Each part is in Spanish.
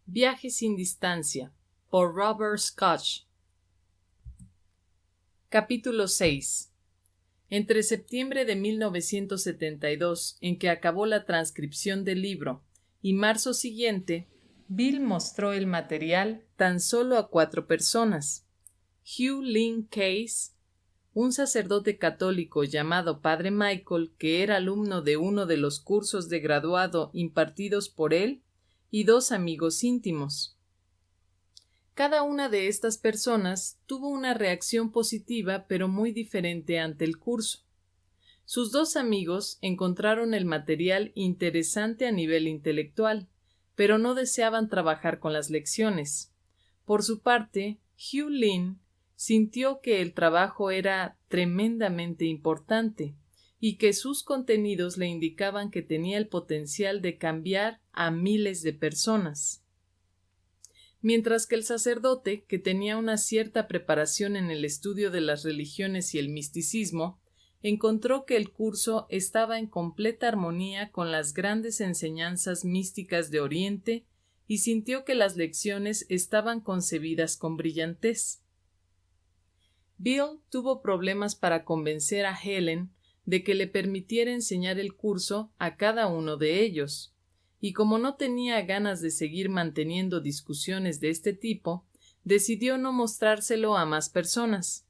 Viaje sin distancia, por Robert Scott. Capítulo 6. Entre septiembre de 1972, en que acabó la transcripción del libro, y marzo siguiente, Bill mostró el material tan solo a 4 personas. Hugh Lynn Case, un sacerdote católico llamado Padre Michael, que era alumno de uno de los cursos de graduado impartidos por él, y 2 amigos íntimos. Cada una de estas personas tuvo una reacción positiva pero muy diferente ante el curso. Sus 2 amigos encontraron el material interesante a nivel intelectual, pero no deseaban trabajar con las lecciones. Por su parte, Hugh Lynn sintió que el trabajo era tremendamente importante y que sus contenidos le indicaban que tenía el potencial de cambiar a miles de personas. Mientras que el sacerdote, que tenía una cierta preparación en el estudio de las religiones y el misticismo, encontró que el curso estaba en completa armonía con las grandes enseñanzas místicas de Oriente y sintió que las lecciones estaban concebidas con brillantez. Bill tuvo problemas para convencer a Helen de que le permitiera enseñar el curso a cada uno de ellos, y como no tenía ganas de seguir manteniendo discusiones de este tipo, decidió no mostrárselo a más personas.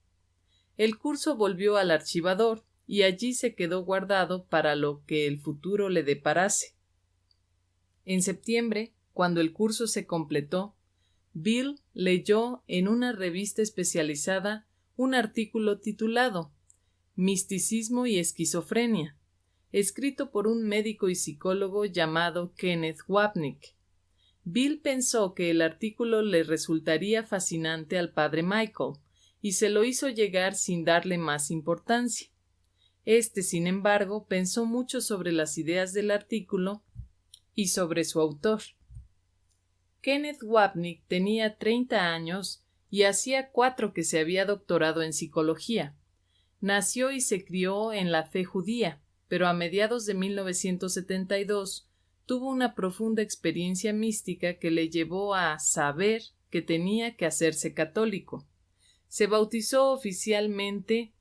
El curso volvió al archivador y allí se quedó guardado para lo que el futuro le deparase. En septiembre, cuando el curso se completó, Bill leyó en una revista especializada un artículo titulado Misticismo y esquizofrenia, escrito por un médico y psicólogo llamado Kenneth Wapnick. Bill pensó que el artículo le resultaría fascinante al padre Michael y se lo hizo llegar sin darle más importancia. Sin embargo, pensó mucho sobre las ideas del artículo y sobre su autor. Kenneth Wapnick tenía 30 años y hacía 4 que se había doctorado en psicología. Nació y se crió en la fe judía, pero a mediados de 1972 tuvo una profunda experiencia mística que le llevó a saber que tenía que hacerse católico. Se bautizó oficialmente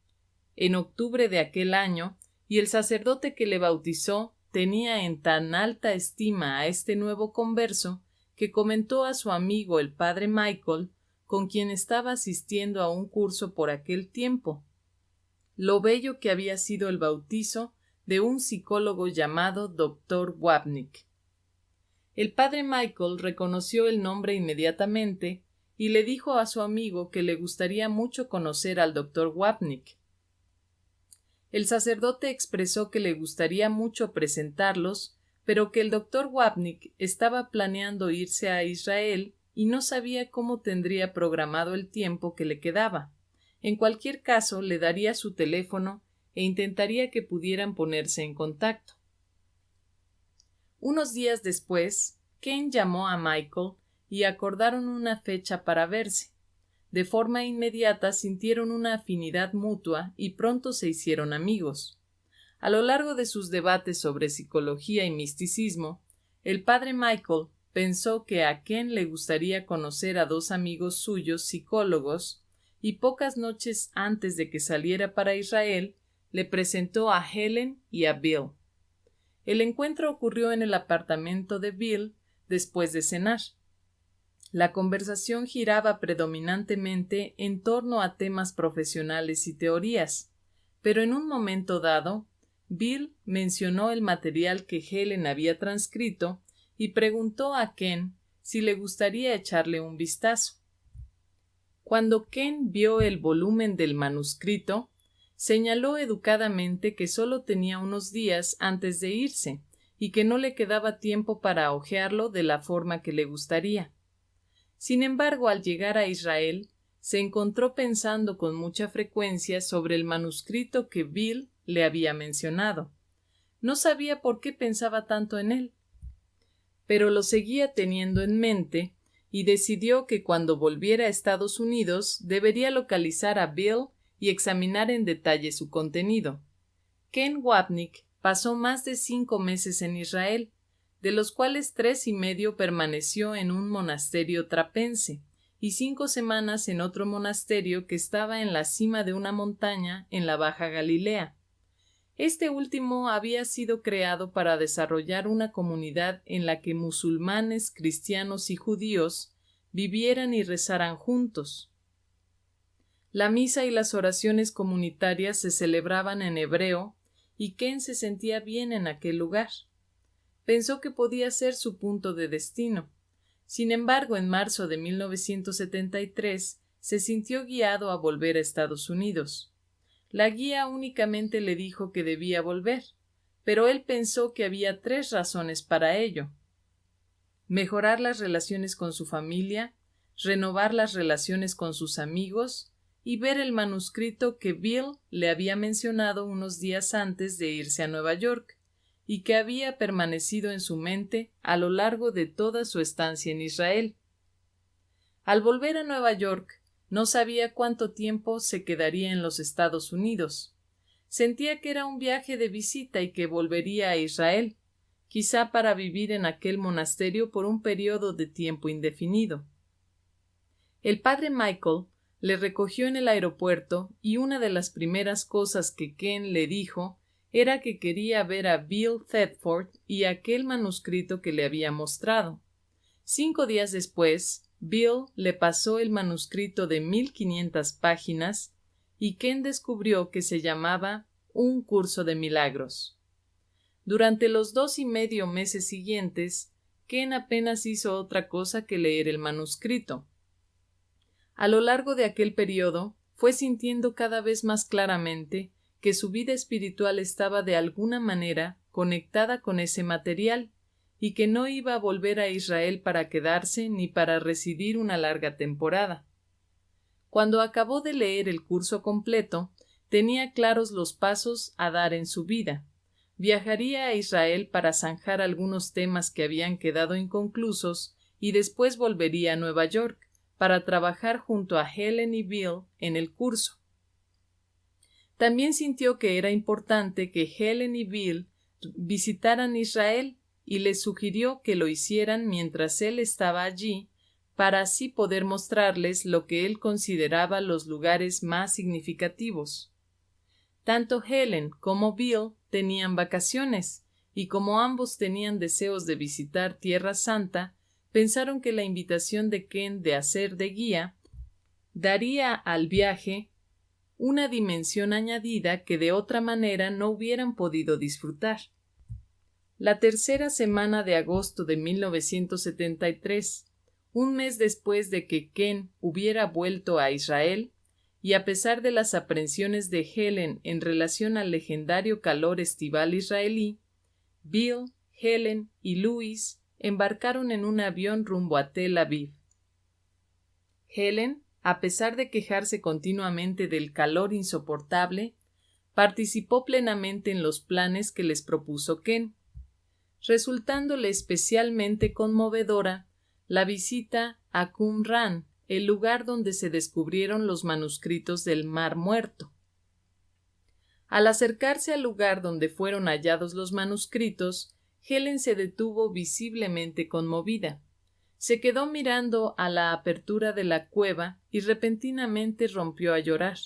en octubre de aquel año y el sacerdote que le bautizó tenía en tan alta estima a este nuevo converso que comentó a su amigo el padre Michael, con quien estaba asistiendo a un curso por aquel tiempo, lo bello que había sido el bautizo de un psicólogo llamado Dr. Wapnick. El padre Michael reconoció el nombre inmediatamente y le dijo a su amigo que le gustaría mucho conocer al Dr. Wapnick. El sacerdote expresó que le gustaría mucho presentarlos, pero que el Dr. Wapnick estaba planeando irse a Israel y no sabía cómo tendría programado el tiempo que le quedaba. En cualquier caso, le daría su teléfono e intentaría que pudieran ponerse en contacto. Unos días después, Ken llamó a Michael y acordaron una fecha para verse. De forma inmediata sintieron una afinidad mutua y pronto se hicieron amigos. A lo largo de sus debates sobre psicología y misticismo, el padre Michael pensó que a Ken le gustaría conocer a 2 amigos suyos psicólogos y pocas noches antes de que saliera para Israel, le presentó a Helen y a Bill. El encuentro ocurrió en el apartamento de Bill después de cenar. La conversación giraba predominantemente en torno a temas profesionales y teorías, pero en un momento dado, Bill mencionó el material que Helen había transcrito y preguntó a Ken si le gustaría echarle un vistazo. Cuando Ken vio el volumen del manuscrito, señaló educadamente que solo tenía unos días antes de irse y que no le quedaba tiempo para hojearlo de la forma que le gustaría. Sin embargo, al llegar a Israel, se encontró pensando con mucha frecuencia sobre el manuscrito que Bill le había mencionado. No sabía por qué pensaba tanto en él, pero lo seguía teniendo en mente y decidió que cuando volviera a Estados Unidos debería localizar a Bill y examinar en detalle su contenido. Ken Wapnick pasó más de 5 meses en Israel, de los cuales 3 y medio permaneció en un monasterio trapense y 5 semanas en otro monasterio que estaba en la cima de una montaña en la Baja Galilea. Este último había sido creado para desarrollar una comunidad en la que musulmanes, cristianos y judíos vivieran y rezaran juntos. La misa y las oraciones comunitarias se celebraban en hebreo y Ken se sentía bien en aquel lugar. Pensó que podía ser su punto de destino. Sin embargo, en marzo de 1973 se sintió guiado a volver a Estados Unidos. La guía únicamente le dijo que debía volver, pero él pensó que había 3 razones para ello: mejorar las relaciones con su familia, renovar las relaciones con sus amigos y ver el manuscrito que Bill le había mencionado unos días antes de irse a Nueva York y que había permanecido en su mente a lo largo de toda su estancia en Israel. Al volver a Nueva York, no sabía cuánto tiempo se quedaría en los Estados Unidos. Sentía que era un viaje de visita y que volvería a Israel, quizá para vivir en aquel monasterio por un periodo de tiempo indefinido. El padre Michael le recogió en el aeropuerto y una de las primeras cosas que Ken le dijo era que quería ver a Bill Thetford y aquel manuscrito que le había mostrado. 5 días después, Bill le pasó el manuscrito de 1500 páginas y Ken descubrió que se llamaba Un curso de milagros. Durante los 2 y medio meses siguientes, Ken apenas hizo otra cosa que leer el manuscrito. A lo largo de aquel periodo, fue sintiendo cada vez más claramente que su vida espiritual estaba de alguna manera conectada con ese material y que no iba a volver a Israel para quedarse ni para residir una larga temporada. Cuando acabó de leer el curso completo, tenía claros los pasos a dar en su vida. Viajaría a Israel para zanjar algunos temas que habían quedado inconclusos y después volvería a Nueva York para trabajar junto a Helen y Bill en el curso. También sintió que era importante que Helen y Bill visitaran Israel y les sugirió que lo hicieran mientras él estaba allí para así poder mostrarles lo que él consideraba los lugares más significativos. Tanto Helen como Bill tenían vacaciones y como ambos tenían deseos de visitar Tierra Santa, pensaron que la invitación de Ken de hacer de guía daría al viaje una dimensión añadida que de otra manera no hubieran podido disfrutar. La tercera semana de agosto de 1973, un mes después de que Ken hubiera vuelto a Israel, y a pesar de las aprensiones de Helen en relación al legendario calor estival israelí, Bill, Helen y Louis embarcaron en un avión rumbo a Tel Aviv. Helen, a pesar de quejarse continuamente del calor insoportable, participó plenamente en los planes que les propuso Ken, resultándole especialmente conmovedora la visita a Qumran, el lugar donde se descubrieron los manuscritos del Mar Muerto. Al acercarse al lugar donde fueron hallados los manuscritos, Helen se detuvo visiblemente conmovida. Se quedó mirando a la apertura de la cueva y repentinamente rompió a llorar.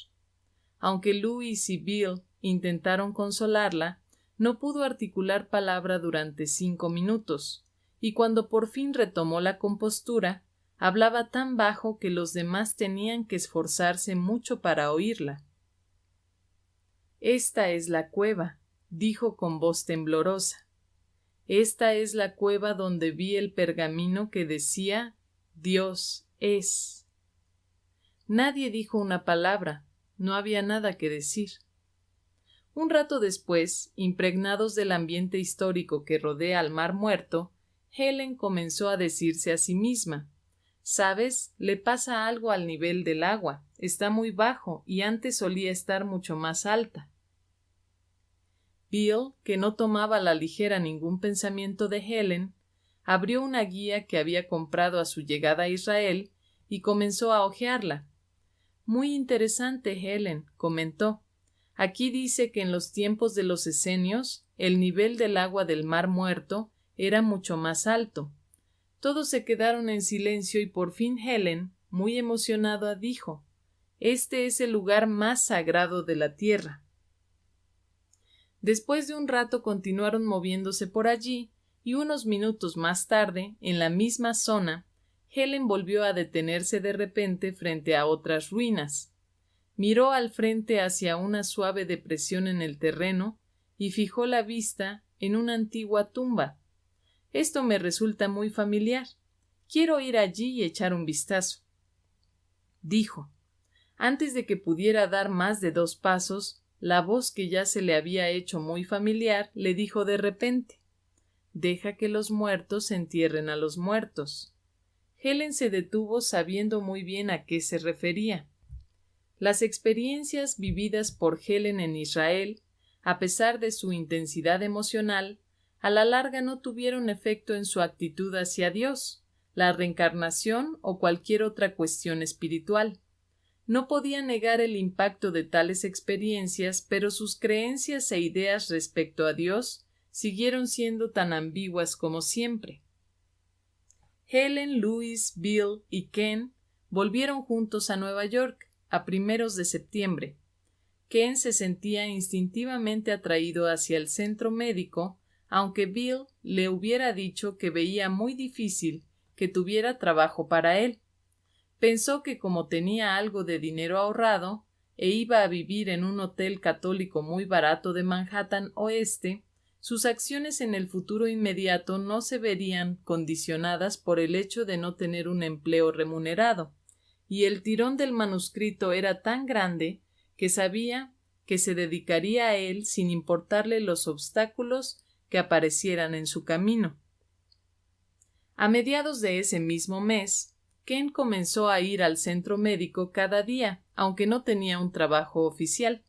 Aunque Louis y Bill intentaron consolarla, no pudo articular palabra durante 5 minutos, y cuando por fin retomó la compostura, hablaba tan bajo que los demás tenían que esforzarse mucho para oírla. «Esta es la cueva», dijo con voz temblorosa. «Esta es la cueva donde vi el pergamino que decía Dios es». Nadie dijo una palabra, no había nada que decir. Un rato después, impregnados del ambiente histórico que rodea al Mar Muerto, Helen comenzó a decirse a sí misma: «¿Sabes? Le pasa algo al nivel del agua, está muy bajo y antes solía estar mucho más alta». Bill, que no tomaba a la ligera ningún pensamiento de Helen, abrió una guía que había comprado a su llegada a Israel y comenzó a hojearla. «Muy interesante, Helen», comentó. «Aquí dice que en los tiempos de los esenios el nivel del agua del Mar Muerto era mucho más alto. Todos se quedaron en silencio y por fin Helen, muy emocionada, dijo: «Este es el lugar más sagrado de la tierra». Después de un rato continuaron moviéndose por allí y unos minutos más tarde, en la misma zona, Helen volvió a detenerse de repente frente a otras ruinas. Miró al frente hacia una suave depresión en el terreno y fijó la vista en una antigua tumba. «Esto me resulta muy familiar. Quiero ir allí y echar un vistazo», dijo. Antes de que pudiera dar más de 2 pasos, la voz que ya se le había hecho muy familiar le dijo de repente: «Deja que los muertos entierren a los muertos». Helen se detuvo sabiendo muy bien a qué se refería. Las experiencias vividas por Helen en Israel, a pesar de su intensidad emocional, a la larga no tuvieron efecto en su actitud hacia Dios, la reencarnación o cualquier otra cuestión espiritual. No podía negar el impacto de tales experiencias, pero sus creencias e ideas respecto a Dios siguieron siendo tan ambiguas como siempre. Helen, Louis, Bill y Ken volvieron juntos a Nueva York a primeros de septiembre. Ken se sentía instintivamente atraído hacia el centro médico, aunque Bill le hubiera dicho que veía muy difícil que tuviera trabajo para él. Pensó que como tenía algo de dinero ahorrado e iba a vivir en un hotel católico muy barato de Manhattan Oeste, sus acciones en el futuro inmediato no se verían condicionadas por el hecho de no tener un empleo remunerado, y el tirón del manuscrito era tan grande que sabía que se dedicaría a él sin importarle los obstáculos que aparecieran en su camino. A mediados de ese mismo mes, Ken comenzó a ir al centro médico cada día, aunque no tenía un trabajo oficial.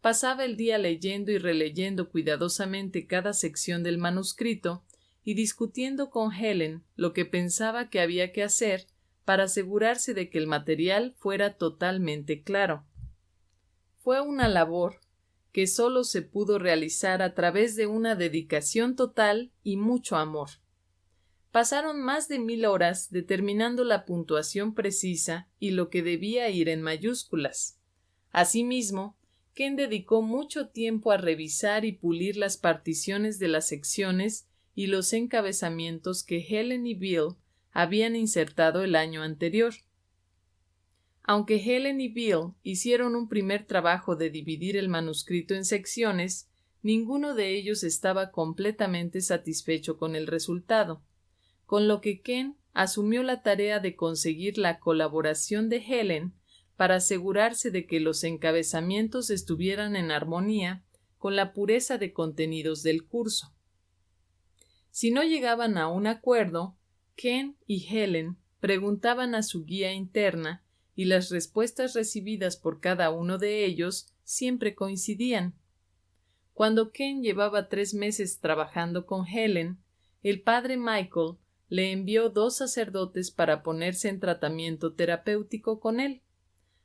Pasaba el día leyendo y releyendo cuidadosamente cada sección del manuscrito y discutiendo con Helen lo que pensaba que había que hacer para asegurarse de que el material fuera totalmente claro. Fue una labor que solo se pudo realizar a través de una dedicación total y mucho amor. Pasaron más de 1000 horas determinando la puntuación precisa y lo que debía ir en mayúsculas. Asimismo, Ken dedicó mucho tiempo a revisar y pulir las particiones de las secciones y los encabezamientos que Helen y Bill habían insertado el año anterior. Aunque Helen y Bill hicieron un primer trabajo de dividir el manuscrito en secciones, ninguno de ellos estaba completamente satisfecho con el resultado, con lo que Ken asumió la tarea de conseguir la colaboración de Helen para asegurarse de que los encabezamientos estuvieran en armonía con la pureza de contenidos del curso. Si no llegaban a un acuerdo, Ken y Helen preguntaban a su guía interna y las respuestas recibidas por cada uno de ellos siempre coincidían. Cuando Ken llevaba 3 meses trabajando con Helen, el padre Michael le envió 2 sacerdotes para ponerse en tratamiento terapéutico con él.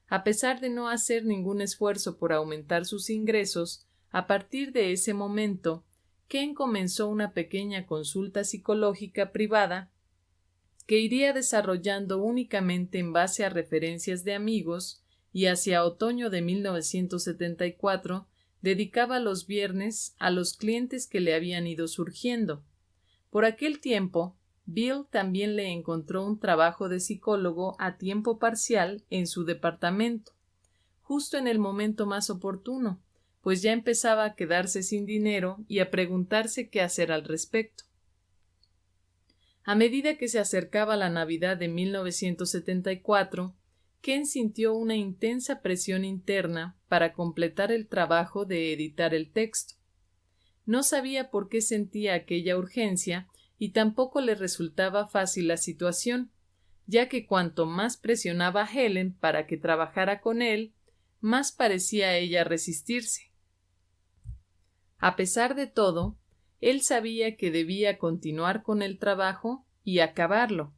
A pesar de no hacer ningún esfuerzo por aumentar sus ingresos, a partir de ese momento, Ken comenzó una pequeña consulta psicológica privada que iría desarrollando únicamente en base a referencias de amigos y hacia otoño de 1974 dedicaba los viernes a los clientes que le habían ido surgiendo. Por aquel tiempo, Bill también le encontró un trabajo de psicólogo a tiempo parcial en su departamento, justo en el momento más oportuno, pues ya empezaba a quedarse sin dinero y a preguntarse qué hacer al respecto. A medida que se acercaba la Navidad de 1974, Ken sintió una intensa presión interna para completar el trabajo de editar el texto. No sabía por qué sentía aquella urgencia y tampoco le resultaba fácil la situación, ya que cuanto más presionaba a Helen para que trabajara con él, más parecía ella resistirse. A pesar de todo, él sabía que debía continuar con el trabajo y acabarlo,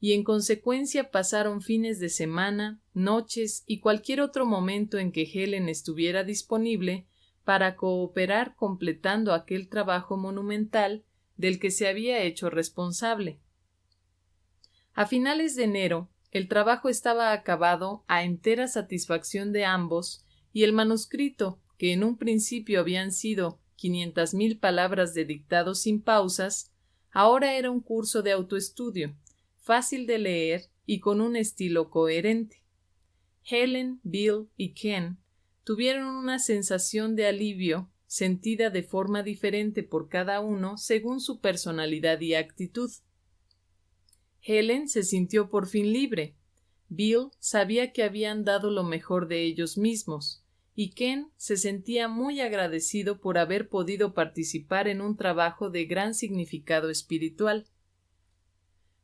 y en consecuencia pasaron fines de semana, noches y cualquier otro momento en que Helen estuviera disponible para cooperar completando aquel trabajo monumental del que se había hecho responsable. A finales de enero, el trabajo estaba acabado a entera satisfacción de ambos y el manuscrito, que en un principio habían sido 500,000 palabras de dictado sin pausas, ahora era un curso de autoestudio, fácil de leer y con un estilo coherente. Helen, Bill y Ken tuvieron una sensación de alivio, sentida de forma diferente por cada uno según su personalidad y actitud. Helen se sintió por fin libre. Bill sabía que habían dado lo mejor de ellos mismos, y Ken se sentía muy agradecido por haber podido participar en un trabajo de gran significado espiritual.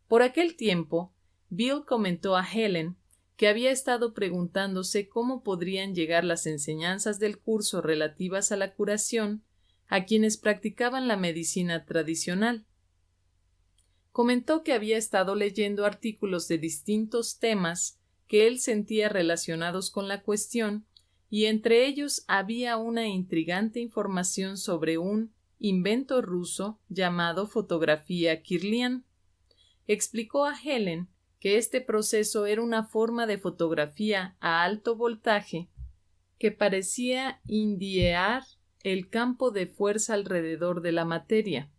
Por aquel tiempo, Bill comentó a Helen que había estado preguntándose cómo podrían llegar las enseñanzas del curso relativas a la curación a quienes practicaban la medicina tradicional. Comentó que había estado leyendo artículos de distintos temas que él sentía relacionados con la cuestión, y entre ellos había una intrigante información sobre un invento ruso llamado fotografía Kirlian. Explicó a Helen que este proceso era una forma de fotografía a alto voltaje que parecía indiar el campo de fuerza alrededor de la materia.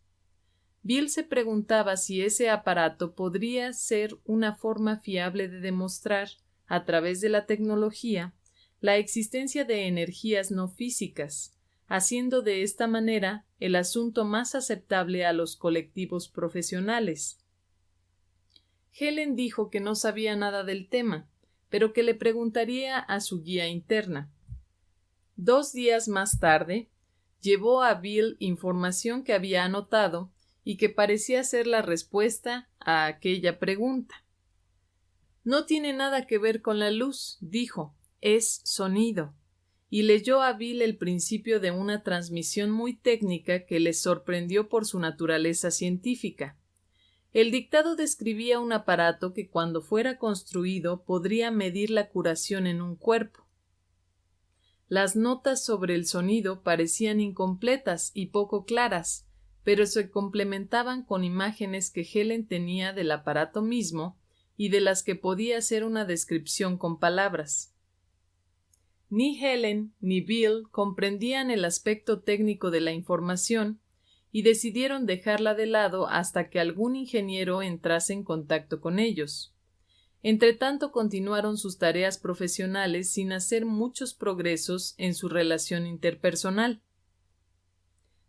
Bill se preguntaba si ese aparato podría ser una forma fiable de demostrar, a través de la tecnología, la existencia de energías no físicas, haciendo de esta manera el asunto más aceptable a los colectivos profesionales. Helen dijo que no sabía nada del tema, pero que le preguntaría a su guía interna. 2 días más tarde, llevó a Bill información que había anotado y que parecía ser la respuesta a aquella pregunta. No tiene nada que ver con la luz, dijo, es sonido, y leyó a Bill el principio de una transmisión muy técnica que le sorprendió por su naturaleza científica. El dictado describía un aparato que cuando fuera construido podría medir la curación en un cuerpo. Las notas sobre el sonido parecían incompletas y poco claras, pero se complementaban con imágenes que Helen tenía del aparato mismo y de las que podía hacer una descripción con palabras. Ni Helen ni Bill comprendían el aspecto técnico de la información y decidieron dejarla de lado hasta que algún ingeniero entrase en contacto con ellos. Entretanto, continuaron sus tareas profesionales sin hacer muchos progresos en su relación interpersonal.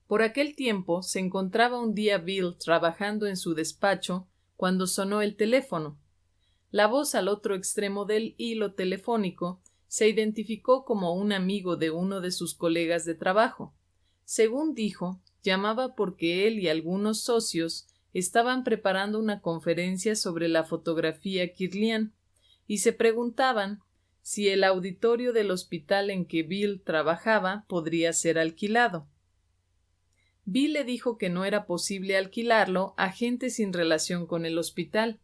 Por aquel tiempo se encontraba un día Bill trabajando en su despacho cuando sonó el teléfono. La voz al otro extremo del hilo telefónico se identificó como un amigo de uno de sus colegas de trabajo. Según dijo, llamaba porque él y algunos socios estaban preparando una conferencia sobre la fotografía Kirlian y se preguntaban si el auditorio del hospital en que Bill trabajaba podría ser alquilado. Bill le dijo que no era posible alquilarlo a gente sin relación con el hospital,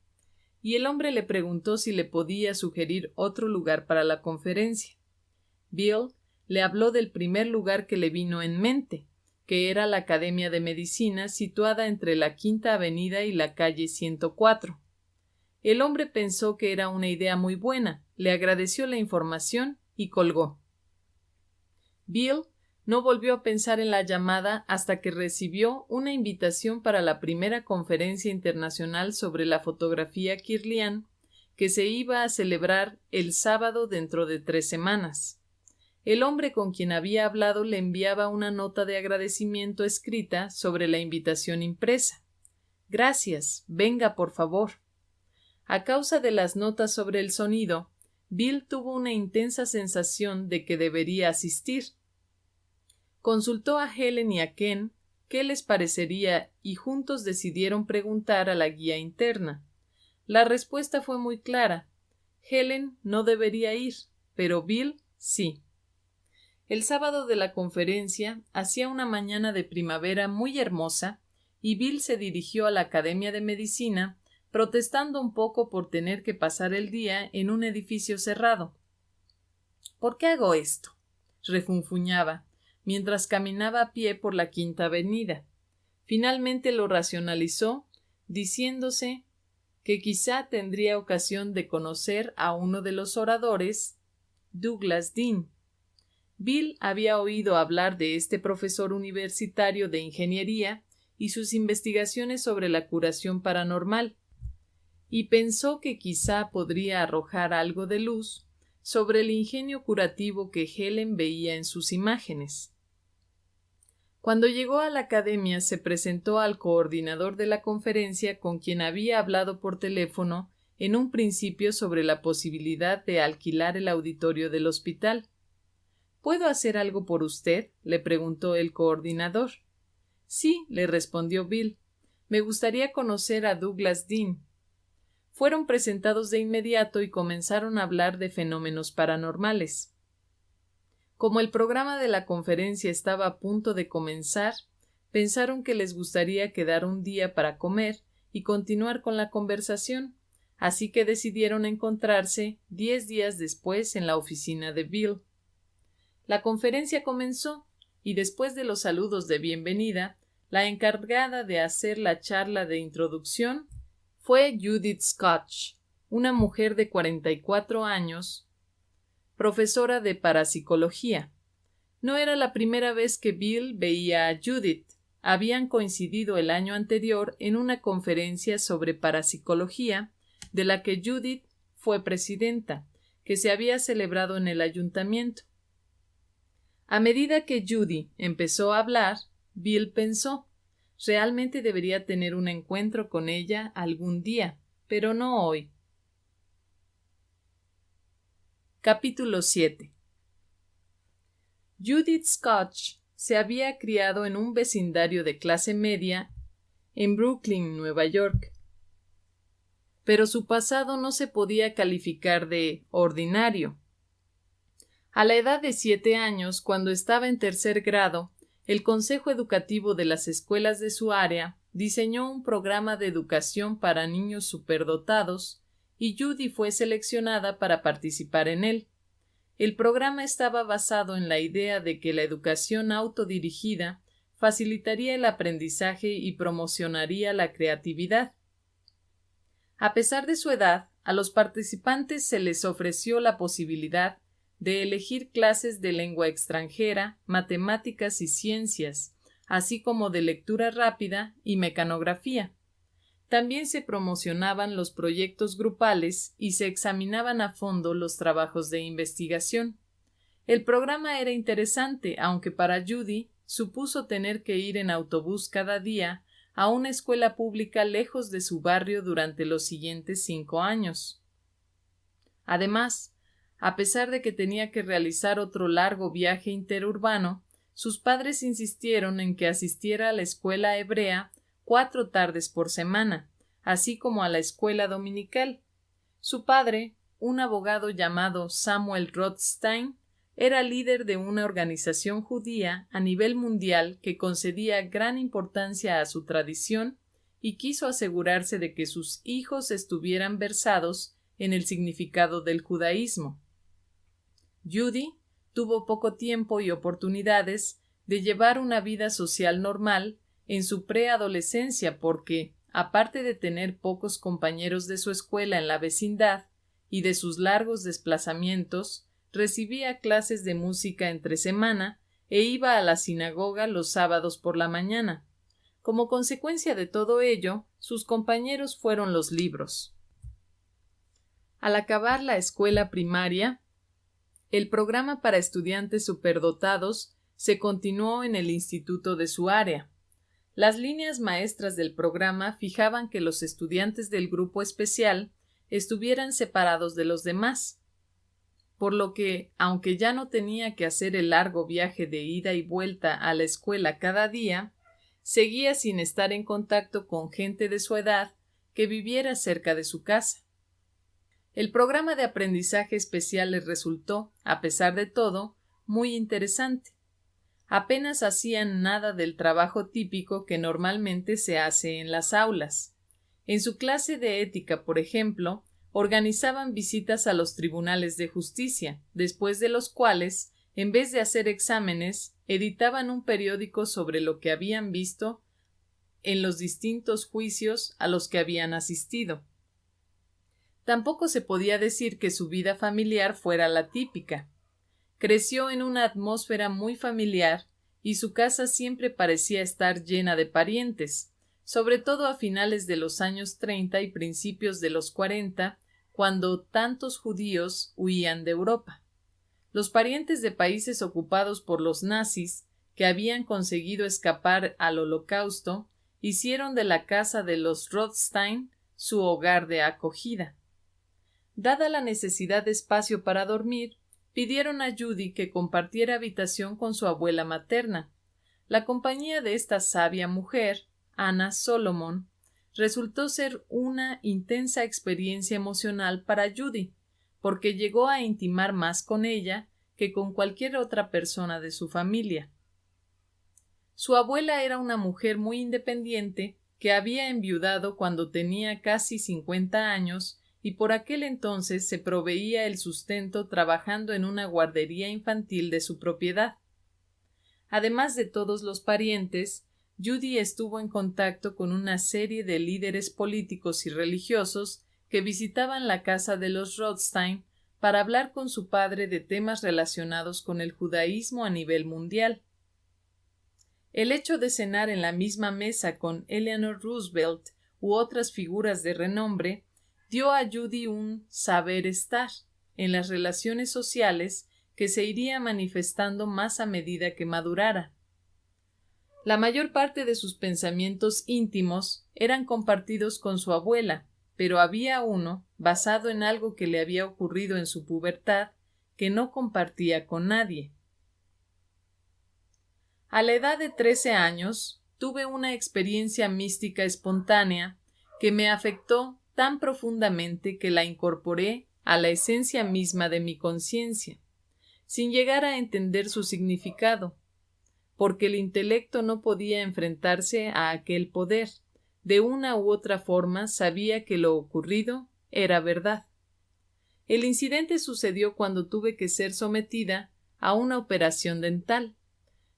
y el hombre le preguntó si le podía sugerir otro lugar para la conferencia. Bill le habló del primer lugar que le vino en mente, que era la Academia de Medicina situada entre la Quinta Avenida y la calle 104. El hombre pensó que era una idea muy buena, le agradeció la información y colgó. Bill no volvió a pensar en la llamada hasta que recibió una invitación para la primera conferencia internacional sobre la fotografía Kirlian, que se iba a celebrar el sábado dentro de 3 semanas. El hombre con quien había hablado le enviaba una nota de agradecimiento escrita sobre la invitación impresa. Gracias, venga por favor. A causa de las notas sobre el sonido, Bill tuvo una intensa sensación de que debería asistir. Consultó a Helen y a Ken qué les parecería y juntos decidieron preguntar a la guía interna. La respuesta fue muy clara. Helen no debería ir, pero Bill sí. El sábado de la conferencia hacía una mañana de primavera muy hermosa y Bill se dirigió a la Academia de Medicina protestando un poco por tener que pasar el día en un edificio cerrado. ¿Por qué hago esto?, refunfuñaba mientras caminaba a pie por la Quinta Avenida. Finalmente lo racionalizó, diciéndose que quizá tendría ocasión de conocer a uno de los oradores, Douglas Dean. Bill había oído hablar de este profesor universitario de ingeniería y sus investigaciones sobre la curación paranormal, y pensó que quizá podría arrojar algo de luz sobre el ingenio curativo que Helen veía en sus imágenes. Cuando llegó a la academia, se presentó al coordinador de la conferencia, con quien había hablado por teléfono en un principio sobre la posibilidad de alquilar el auditorio del hospital. ¿Puedo hacer algo por usted?, le preguntó el coordinador. Sí, le respondió Bill. Me gustaría conocer a Douglas Dean. Fueron presentados de inmediato y comenzaron a hablar de fenómenos paranormales. Como el programa de la conferencia estaba a punto de comenzar, pensaron que les gustaría quedar un día para comer y continuar con la conversación, así que decidieron encontrarse 10 días después en la oficina de Bill. La conferencia comenzó y después de los saludos de bienvenida, la encargada de hacer la charla de introducción fue Judith Scotch, una mujer de 44 años, profesora de parapsicología. No era la primera vez que Bill veía a Judith. Habían coincidido el año anterior en una conferencia sobre parapsicología, de la que Judith fue presidenta, que se había celebrado en el ayuntamiento. A medida que Judy empezó a hablar, Bill pensó: realmente debería tener un encuentro con ella algún día, pero no hoy. Capítulo 7. Judith Scotch se había criado en un vecindario de clase media en Brooklyn, Nueva York. Pero su pasado no se podía calificar de ordinario. A la edad de 7 años, cuando estaba en tercer grado, el Consejo Educativo de las escuelas de su área diseñó un programa de educación para niños superdotados y Judy fue seleccionada para participar en él. El programa estaba basado en la idea de que la educación autodirigida facilitaría el aprendizaje y promocionaría la creatividad. A pesar de su edad, a los participantes se les ofreció la posibilidad de elegir clases de lengua extranjera, matemáticas y ciencias, así como de lectura rápida y mecanografía. También se promocionaban los proyectos grupales y se examinaban a fondo los trabajos de investigación. El programa era interesante, aunque para Judy supuso tener que ir en autobús cada día a una escuela pública lejos de su barrio durante los siguientes 5 años. Además, a pesar de que tenía que realizar otro largo viaje interurbano, sus padres insistieron en que asistiera a la escuela hebrea 4 tardes por semana, así como a la escuela dominical. Su padre, un abogado llamado Samuel Rothstein, era líder de una organización judía a nivel mundial que concedía gran importancia a su tradición y quiso asegurarse de que sus hijos estuvieran versados en el significado del judaísmo. Judy tuvo poco tiempo y oportunidades de llevar una vida social normal en su preadolescencia porque, aparte de tener pocos compañeros de su escuela en la vecindad y de sus largos desplazamientos, recibía clases de música entre semana e iba a la sinagoga los sábados por la mañana. Como consecuencia de todo ello, sus compañeros fueron los libros. Al acabar la escuela primaria, el programa para estudiantes superdotados se continuó en el instituto de su área. Las líneas maestras del programa fijaban que los estudiantes del grupo especial estuvieran separados de los demás, por lo que, aunque ya no tenía que hacer el largo viaje de ida y vuelta a la escuela cada día, seguía sin estar en contacto con gente de su edad que viviera cerca de su casa. El programa de aprendizaje especial les resultó, a pesar de todo, muy interesante. Apenas hacían nada del trabajo típico que normalmente se hace en las aulas. En su clase de ética, por ejemplo, organizaban visitas a los tribunales de justicia, después de los cuales, en vez de hacer exámenes, editaban un periódico sobre lo que habían visto en los distintos juicios a los que habían asistido. Tampoco se podía decir que su vida familiar fuera la típica. Creció en una atmósfera muy familiar y su casa siempre parecía estar llena de parientes, sobre todo a finales de los años 30 y principios de los 40, cuando tantos judíos huían de Europa. Los parientes de países ocupados por los nazis, que habían conseguido escapar al Holocausto, hicieron de la casa de los Rothstein su hogar de acogida. Dada la necesidad de espacio para dormir, pidieron a Judy que compartiera habitación con su abuela materna. La compañía de esta sabia mujer, Anna Solomon, resultó ser una intensa experiencia emocional para Judy, porque llegó a intimar más con ella que con cualquier otra persona de su familia. Su abuela era una mujer muy independiente que había enviudado cuando tenía casi 50 años y por aquel entonces se proveía el sustento trabajando en una guardería infantil de su propiedad. Además de todos los parientes, Judy estuvo en contacto con una serie de líderes políticos y religiosos que visitaban la casa de los Rothstein para hablar con su padre de temas relacionados con el judaísmo a nivel mundial. El hecho de cenar en la misma mesa con Eleanor Roosevelt u otras figuras de renombre dio a Judy un saber estar en las relaciones sociales que se iría manifestando más a medida que madurara. La mayor parte de sus pensamientos íntimos eran compartidos con su abuela, pero había uno, basado en algo que le había ocurrido en su pubertad, que no compartía con nadie. A la edad de 13 años, tuve una experiencia mística espontánea que me afectó tan profundamente que la incorporé a la esencia misma de mi conciencia, sin llegar a entender su significado, porque el intelecto no podía enfrentarse a aquel poder. De una u otra forma sabía que lo ocurrido era verdad. El incidente sucedió cuando tuve que ser sometida a una operación dental.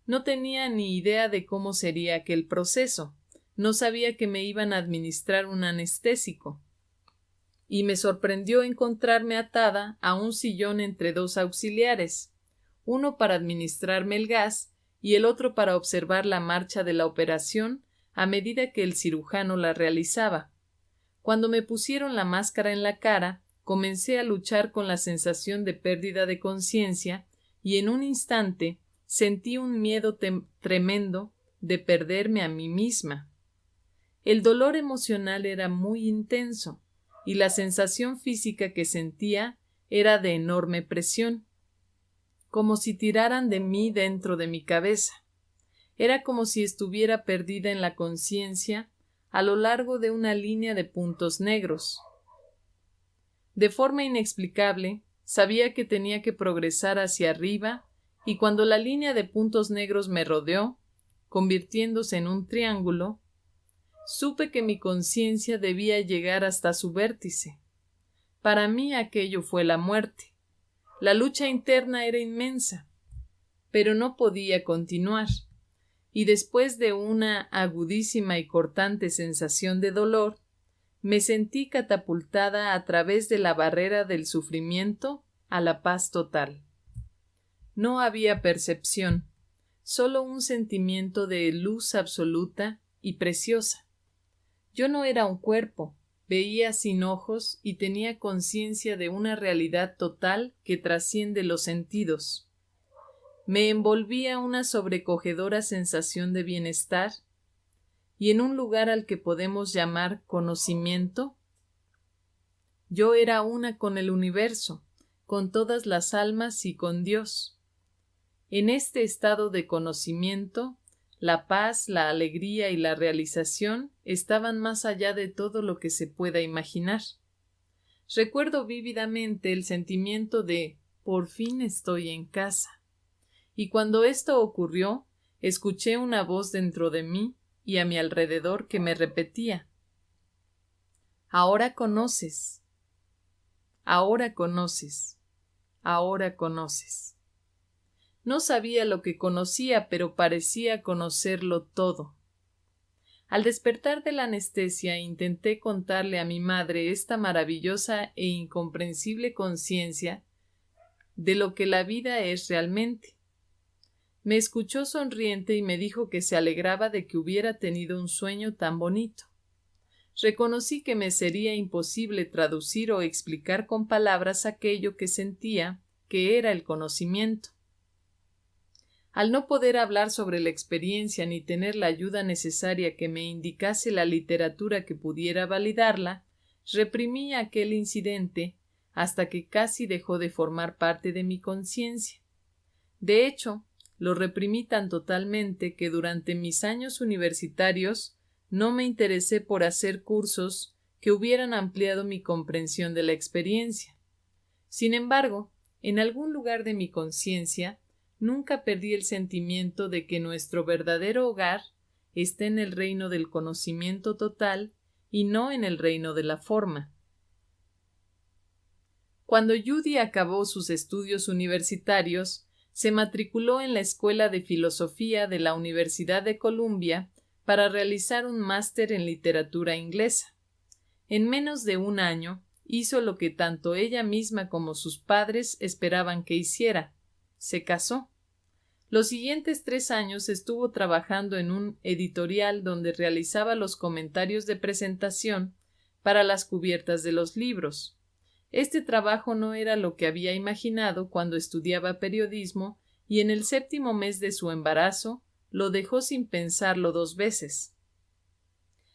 No tenía ni idea de cómo sería aquel proceso. No sabía que me iban a administrar un anestésico. Y me sorprendió encontrarme atada a un sillón entre dos auxiliares, uno para administrarme el gas y el otro para observar la marcha de la operación a medida que el cirujano la realizaba. Cuando me pusieron la máscara en la cara, comencé a luchar con la sensación de pérdida de conciencia y en un instante sentí un miedo tremendo de perderme a mí misma. El dolor emocional era muy intenso y la sensación física que sentía era de enorme presión, como si tiraran de mí dentro de mi cabeza. Era como si estuviera perdida en la conciencia a lo largo de una línea de puntos negros. De forma inexplicable, sabía que tenía que progresar hacia arriba y cuando la línea de puntos negros me rodeó, convirtiéndose en un triángulo, supe que mi conciencia debía llegar hasta su vértice. Para mí aquello fue la muerte. La lucha interna era inmensa, pero no podía continuar, y después de una agudísima y cortante sensación de dolor, me sentí catapultada a través de la barrera del sufrimiento a la paz total. No había percepción, solo un sentimiento de luz absoluta y preciosa. Yo no era un cuerpo, veía sin ojos y tenía conciencia de una realidad total que trasciende los sentidos. Me envolvía una sobrecogedora sensación de bienestar y en un lugar al que podemos llamar conocimiento, yo era una con el universo, con todas las almas y con Dios. En este estado de conocimiento, la paz, la alegría y la realización estaban más allá de todo lo que se pueda imaginar. Recuerdo vívidamente el sentimiento de «por fin estoy en casa». Y cuando esto ocurrió, escuché una voz dentro de mí y a mi alrededor que me repetía «Ahora conoces, ahora conoces, ahora conoces». No sabía lo que conocía, pero parecía conocerlo todo. Al despertar de la anestesia intenté contarle a mi madre esta maravillosa e incomprensible conciencia de lo que la vida es realmente. Me escuchó sonriente y me dijo que se alegraba de que hubiera tenido un sueño tan bonito. Reconocí que me sería imposible traducir o explicar con palabras aquello que sentía que era el conocimiento. Al no poder hablar sobre la experiencia ni tener la ayuda necesaria que me indicase la literatura que pudiera validarla, reprimí aquel incidente hasta que casi dejó de formar parte de mi conciencia. De hecho, lo reprimí tan totalmente que durante mis años universitarios no me interesé por hacer cursos que hubieran ampliado mi comprensión de la experiencia. Sin embargo, en algún lugar de mi conciencia, nunca perdí el sentimiento de que nuestro verdadero hogar está en el reino del conocimiento total y no en el reino de la forma. Cuando Judy acabó sus estudios universitarios, se matriculó en la Escuela de Filosofía de la Universidad de Columbia para realizar un máster en literatura inglesa. En menos de un año, hizo lo que tanto ella misma como sus padres esperaban que hiciera: se casó. Los siguientes 3 años estuvo trabajando en un editorial donde realizaba los comentarios de presentación para las cubiertas de los libros. Este trabajo no era lo que había imaginado cuando estudiaba periodismo y en el 7º mes de su embarazo lo dejó sin pensarlo 2 veces.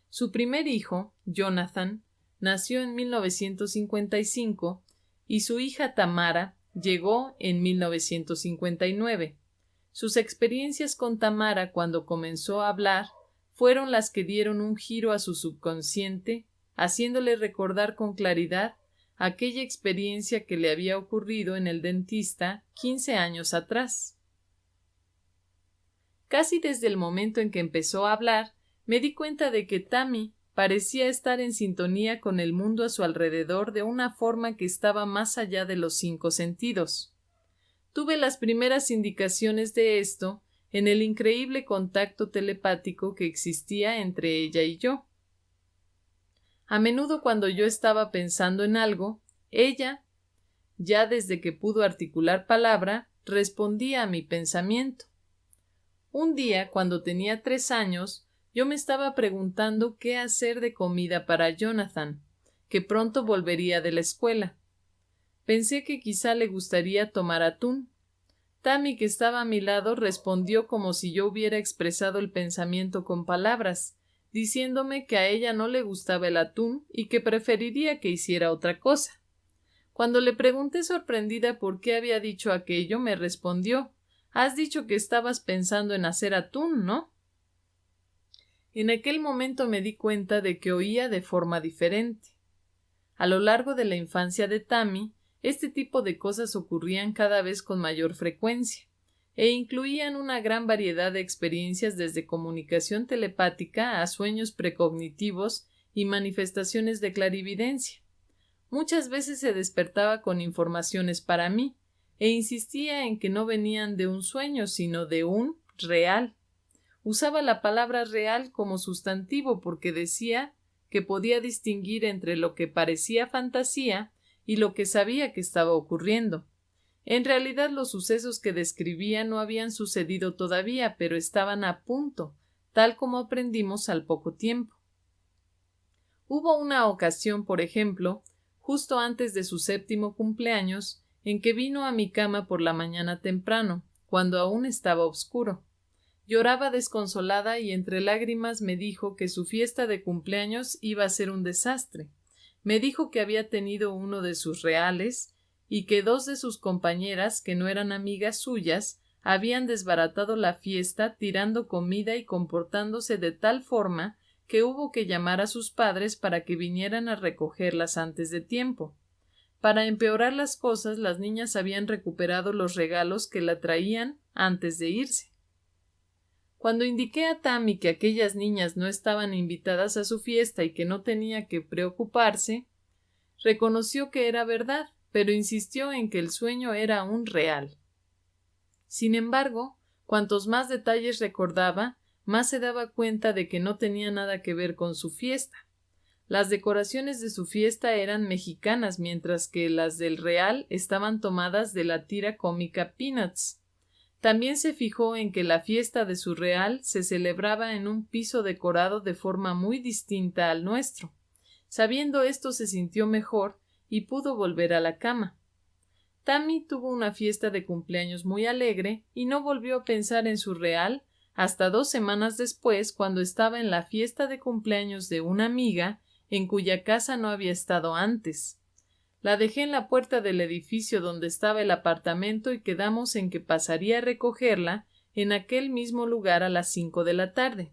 Su primer hijo, Jonathan, nació en 1955 y su hija Tamara llegó en 1959. Sus experiencias con Tamara cuando comenzó a hablar fueron las que dieron un giro a su subconsciente, haciéndole recordar con claridad aquella experiencia que le había ocurrido en el dentista 15 años atrás. Casi desde el momento en que empezó a hablar, me di cuenta de que Tammy parecía estar en sintonía con el mundo a su alrededor de una forma que estaba más allá de los 5 sentidos. Tuve las primeras indicaciones de esto en el increíble contacto telepático que existía entre ella y yo. A menudo cuando yo estaba pensando en algo, ella, ya desde que pudo articular palabra, respondía a mi pensamiento. Un día, cuando tenía 3 años, yo me estaba preguntando qué hacer de comida para Jonathan, que pronto volvería de la escuela. Pensé que quizá le gustaría tomar atún. Tammy, que estaba a mi lado, respondió como si yo hubiera expresado el pensamiento con palabras, diciéndome que a ella no le gustaba el atún y que preferiría que hiciera otra cosa. Cuando le pregunté sorprendida por qué había dicho aquello, me respondió: «Has dicho que estabas pensando en hacer atún, ¿no?». En aquel momento me di cuenta de que oía de forma diferente. A lo largo de la infancia de Tammy, este tipo de cosas ocurrían cada vez con mayor frecuencia, e incluían una gran variedad de experiencias desde comunicación telepática a sueños precognitivos y manifestaciones de clarividencia. Muchas veces se despertaba con informaciones para mí, e insistía en que no venían de un sueño, sino de un real. Usaba la palabra real como sustantivo porque decía que podía distinguir entre lo que parecía fantasía y lo que sabía que estaba ocurriendo. En realidad los sucesos que describía no habían sucedido todavía, pero estaban a punto, tal como aprendimos al poco tiempo. Hubo una ocasión, por ejemplo, justo antes de su 7º cumpleaños, en que vino a mi cama por la mañana temprano, cuando aún estaba oscuro. Lloraba desconsolada y entre lágrimas me dijo que su fiesta de cumpleaños iba a ser un desastre. Me dijo que había tenido uno de sus reales y que 2 de sus compañeras, que no eran amigas suyas, habían desbaratado la fiesta tirando comida y comportándose de tal forma que hubo que llamar a sus padres para que vinieran a recogerlas antes de tiempo. Para empeorar las cosas, las niñas habían recuperado los regalos que la traían antes de irse. Cuando indiqué a Tammy que aquellas niñas no estaban invitadas a su fiesta y que no tenía que preocuparse, reconoció que era verdad, pero insistió en que el sueño era un real. Sin embargo, cuantos más detalles recordaba, más se daba cuenta de que no tenía nada que ver con su fiesta. Las decoraciones de su fiesta eran mexicanas, mientras que las del Real estaban tomadas de la tira cómica Peanuts. También se fijó en que la fiesta de su Real se celebraba en un piso decorado de forma muy distinta al nuestro. Sabiendo esto, se sintió mejor y pudo volver a la cama. Tammy tuvo una fiesta de cumpleaños muy alegre y no volvió a pensar en su Real hasta 2 semanas después, cuando estaba en la fiesta de cumpleaños de una amiga en cuya casa no había estado antes. La dejé en la puerta del edificio donde estaba el apartamento y quedamos en que pasaría a recogerla en aquel mismo lugar a las 5 de la tarde.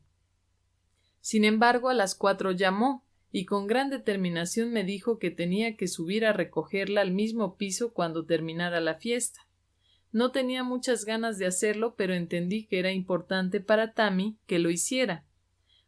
Sin embargo, a las 4 llamó y con gran determinación me dijo que tenía que subir a recogerla al mismo piso cuando terminara la fiesta. No tenía muchas ganas de hacerlo, pero entendí que era importante para Tammy que lo hiciera.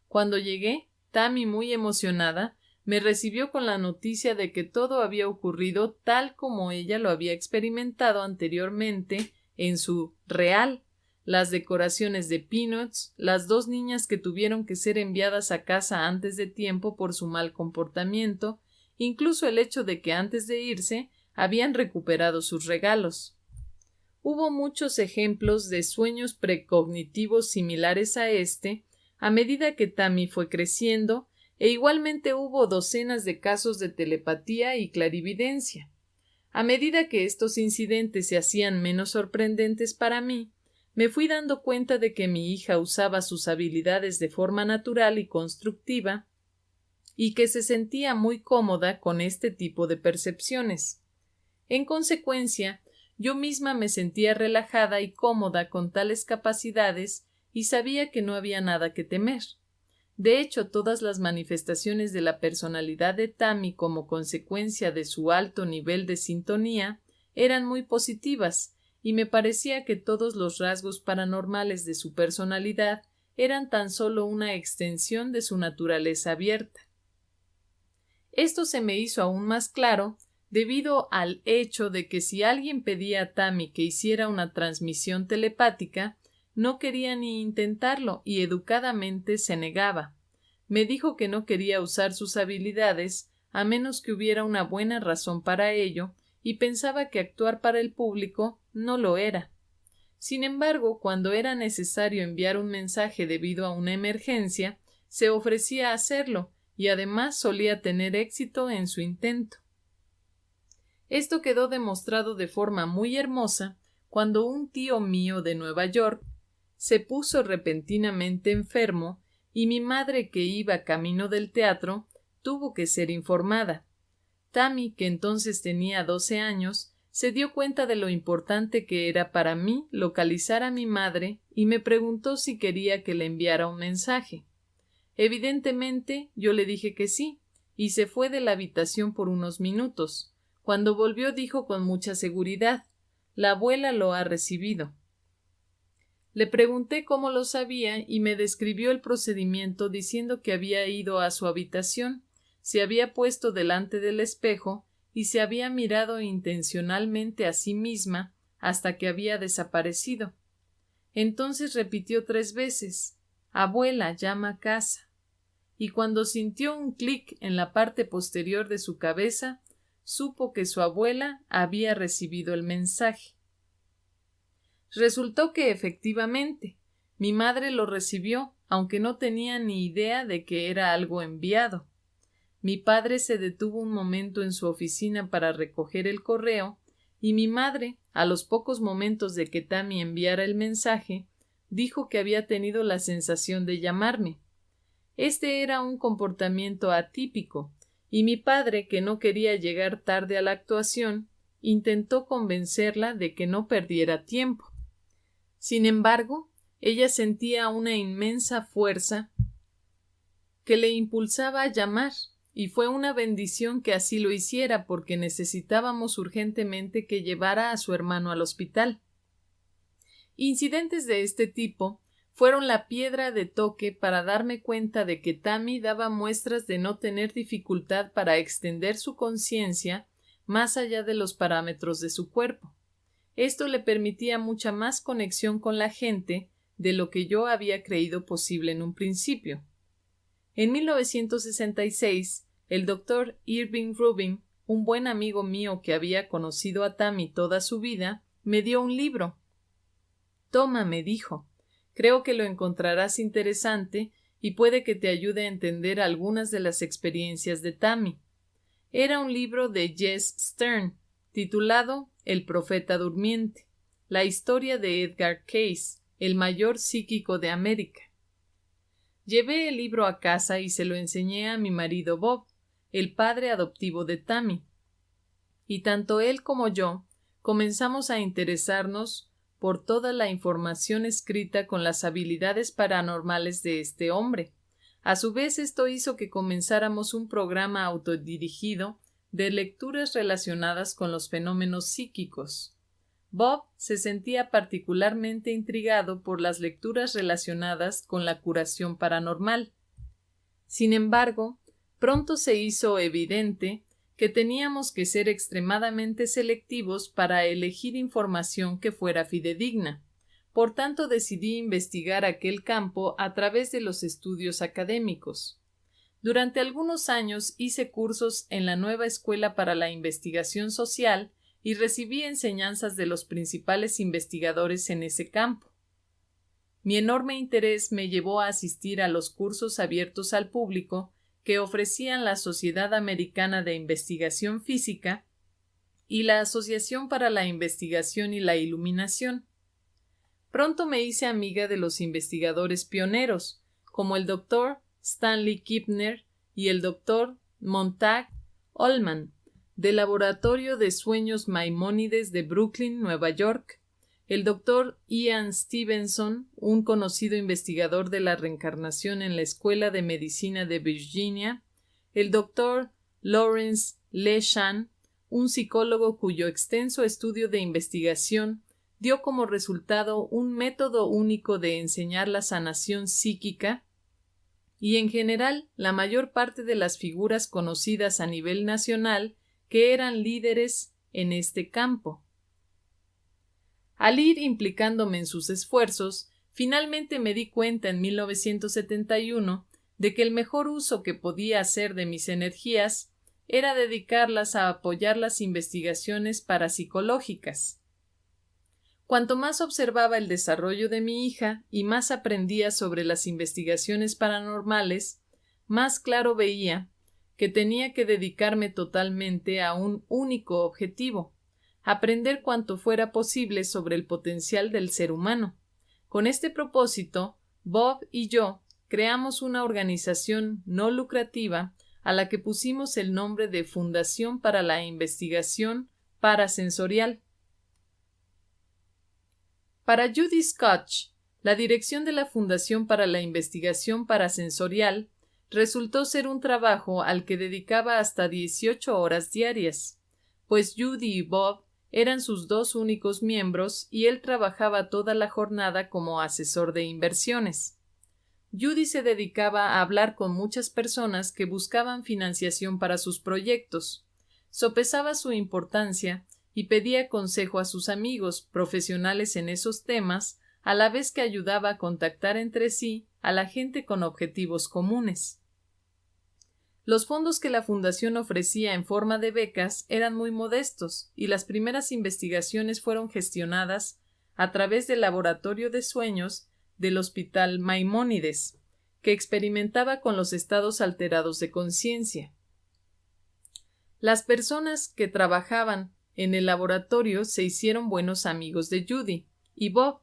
Cuando llegué, Tammy, muy emocionada, me recibió con la noticia de que todo había ocurrido tal como ella lo había experimentado anteriormente en su Real. Las decoraciones de Peanuts, las 2 niñas que tuvieron que ser enviadas a casa antes de tiempo por su mal comportamiento, incluso el hecho de que antes de irse habían recuperado sus regalos. Hubo muchos ejemplos de sueños precognitivos similares a este a medida que Tammy fue creciendo, e igualmente hubo docenas de casos de telepatía y clarividencia. A medida que estos incidentes se hacían menos sorprendentes para mí, me fui dando cuenta de que mi hija usaba sus habilidades de forma natural y constructiva y que se sentía muy cómoda con este tipo de percepciones. En consecuencia, yo misma me sentía relajada y cómoda con tales capacidades y sabía que no había nada que temer. De hecho, todas las manifestaciones de la personalidad de Tammy como consecuencia de su alto nivel de sintonía eran muy positivas, y me parecía que todos los rasgos paranormales de su personalidad eran tan solo una extensión de su naturaleza abierta. Esto se me hizo aún más claro debido al hecho de que si alguien pedía a Tammy que hiciera una transmisión telepática, no quería ni intentarlo y educadamente se negaba. Me dijo que no quería usar sus habilidades a menos que hubiera una buena razón para ello y pensaba que actuar para el público no lo era. Sin embargo, cuando era necesario enviar un mensaje debido a una emergencia, se ofrecía a hacerlo y además solía tener éxito en su intento. Esto quedó demostrado de forma muy hermosa cuando un tío mío de Nueva York se puso repentinamente enfermo y mi madre, que iba camino del teatro, tuvo que ser informada. Tammy, que entonces tenía 12 años, se dio cuenta de lo importante que era para mí localizar a mi madre y me preguntó si quería que le enviara un mensaje. Evidentemente, yo le dije que sí, y se fue de la habitación por unos minutos. Cuando volvió dijo con mucha seguridad: «La abuela lo ha recibido». Le pregunté cómo lo sabía y me describió el procedimiento diciendo que había ido a su habitación, se había puesto delante del espejo y se había mirado intencionalmente a sí misma hasta que había desaparecido. Entonces repitió 3 veces: «Abuela, llama a casa». Y cuando sintió un clic en la parte posterior de su cabeza, supo que su abuela había recibido el mensaje. Resultó que efectivamente mi madre lo recibió, aunque no tenía ni idea de que era algo enviado. Mi padre se detuvo un momento en su oficina para recoger el correo y mi madre, a los pocos momentos de que Tammy enviara el mensaje, dijo que había tenido la sensación de llamarme. Este era un comportamiento atípico, y mi padre, que no quería llegar tarde a la actuación, intentó convencerla de que no perdiera tiempo. Sin embargo, ella sentía una inmensa fuerza que le impulsaba a llamar, y fue una bendición que así lo hiciera porque necesitábamos urgentemente que llevara a su hermano al hospital. Incidentes de este tipo fueron la piedra de toque para darme cuenta de que Tammy daba muestras de no tener dificultad para extender su conciencia más allá de los parámetros de su cuerpo. Esto le permitía mucha más conexión con la gente de lo que yo había creído posible en un principio. En 1966, el doctor Irving Rubin, un buen amigo mío que había conocido a Tammy toda su vida, me dio un libro. Toma, me dijo, creo que lo encontrarás interesante y puede que te ayude a entender algunas de las experiencias de Tammy. Era un libro de Jess Stern, titulado El profeta durmiente, la historia de Edgar Cayce, el mayor psíquico de América. Llevé el libro a casa y se lo enseñé a mi marido Bob, el padre adoptivo de Tammy. Y tanto él como yo comenzamos a interesarnos por toda la información escrita con las habilidades paranormales de este hombre. A su vez, esto hizo que comenzáramos un programa autodirigido de lecturas relacionadas con los fenómenos psíquicos. Bob se sentía particularmente intrigado por las lecturas relacionadas con la curación paranormal. Sin embargo, pronto se hizo evidente que teníamos que ser extremadamente selectivos para elegir información que fuera fidedigna. Por tanto, decidí investigar aquel campo a través de los estudios académicos. Durante algunos años hice cursos en la nueva Escuela para la Investigación Social y recibí enseñanzas de los principales investigadores en ese campo. Mi enorme interés me llevó a asistir a los cursos abiertos al público que ofrecían la Sociedad Americana de Investigación Física y la Asociación para la Investigación y la Iluminación. Pronto me hice amiga de los investigadores pioneros, como el Dr. Stanley Kipner y el Dr. Montague Ullman, del Laboratorio de Sueños Maimónides de Brooklyn, Nueva York, el Dr. Ian Stevenson, un conocido investigador de la reencarnación en la Escuela de Medicina de Virginia, el Dr. Lawrence Leshan, un psicólogo cuyo extenso estudio de investigación dio como resultado un método único de enseñar la sanación psíquica, y en general la mayor parte de las figuras conocidas a nivel nacional que eran líderes en este campo. Al ir implicándome en sus esfuerzos, finalmente me di cuenta en 1971 de que el mejor uso que podía hacer de mis energías era dedicarlas a apoyar las investigaciones parapsicológicas. Cuanto más observaba el desarrollo de mi hija y más aprendía sobre las investigaciones paranormales, más claro veía que tenía que dedicarme totalmente a un único objetivo: aprender cuanto fuera posible sobre el potencial del ser humano. Con este propósito, Bob y yo creamos una organización no lucrativa a la que pusimos el nombre de Fundación para la Investigación Parasensorial. Para Judy Scotch, la dirección de la Fundación para la Investigación Parasensorial resultó ser un trabajo al que dedicaba hasta 18 horas diarias, pues Judy y Bob eran sus dos únicos miembros y él trabajaba toda la jornada como asesor de inversiones. Judy se dedicaba a hablar con muchas personas que buscaban financiación para sus proyectos, sopesaba su importancia y pedía consejo a sus amigos profesionales en esos temas, a la vez que ayudaba a contactar entre sí a la gente con objetivos comunes. Los fondos que la fundación ofrecía en forma de becas eran muy modestos y las primeras investigaciones fueron gestionadas a través del Laboratorio de Sueños del Hospital Maimónides, que experimentaba con los estados alterados de conciencia. Las personas que trabajaban en el laboratorio se hicieron buenos amigos de Judy y Bob,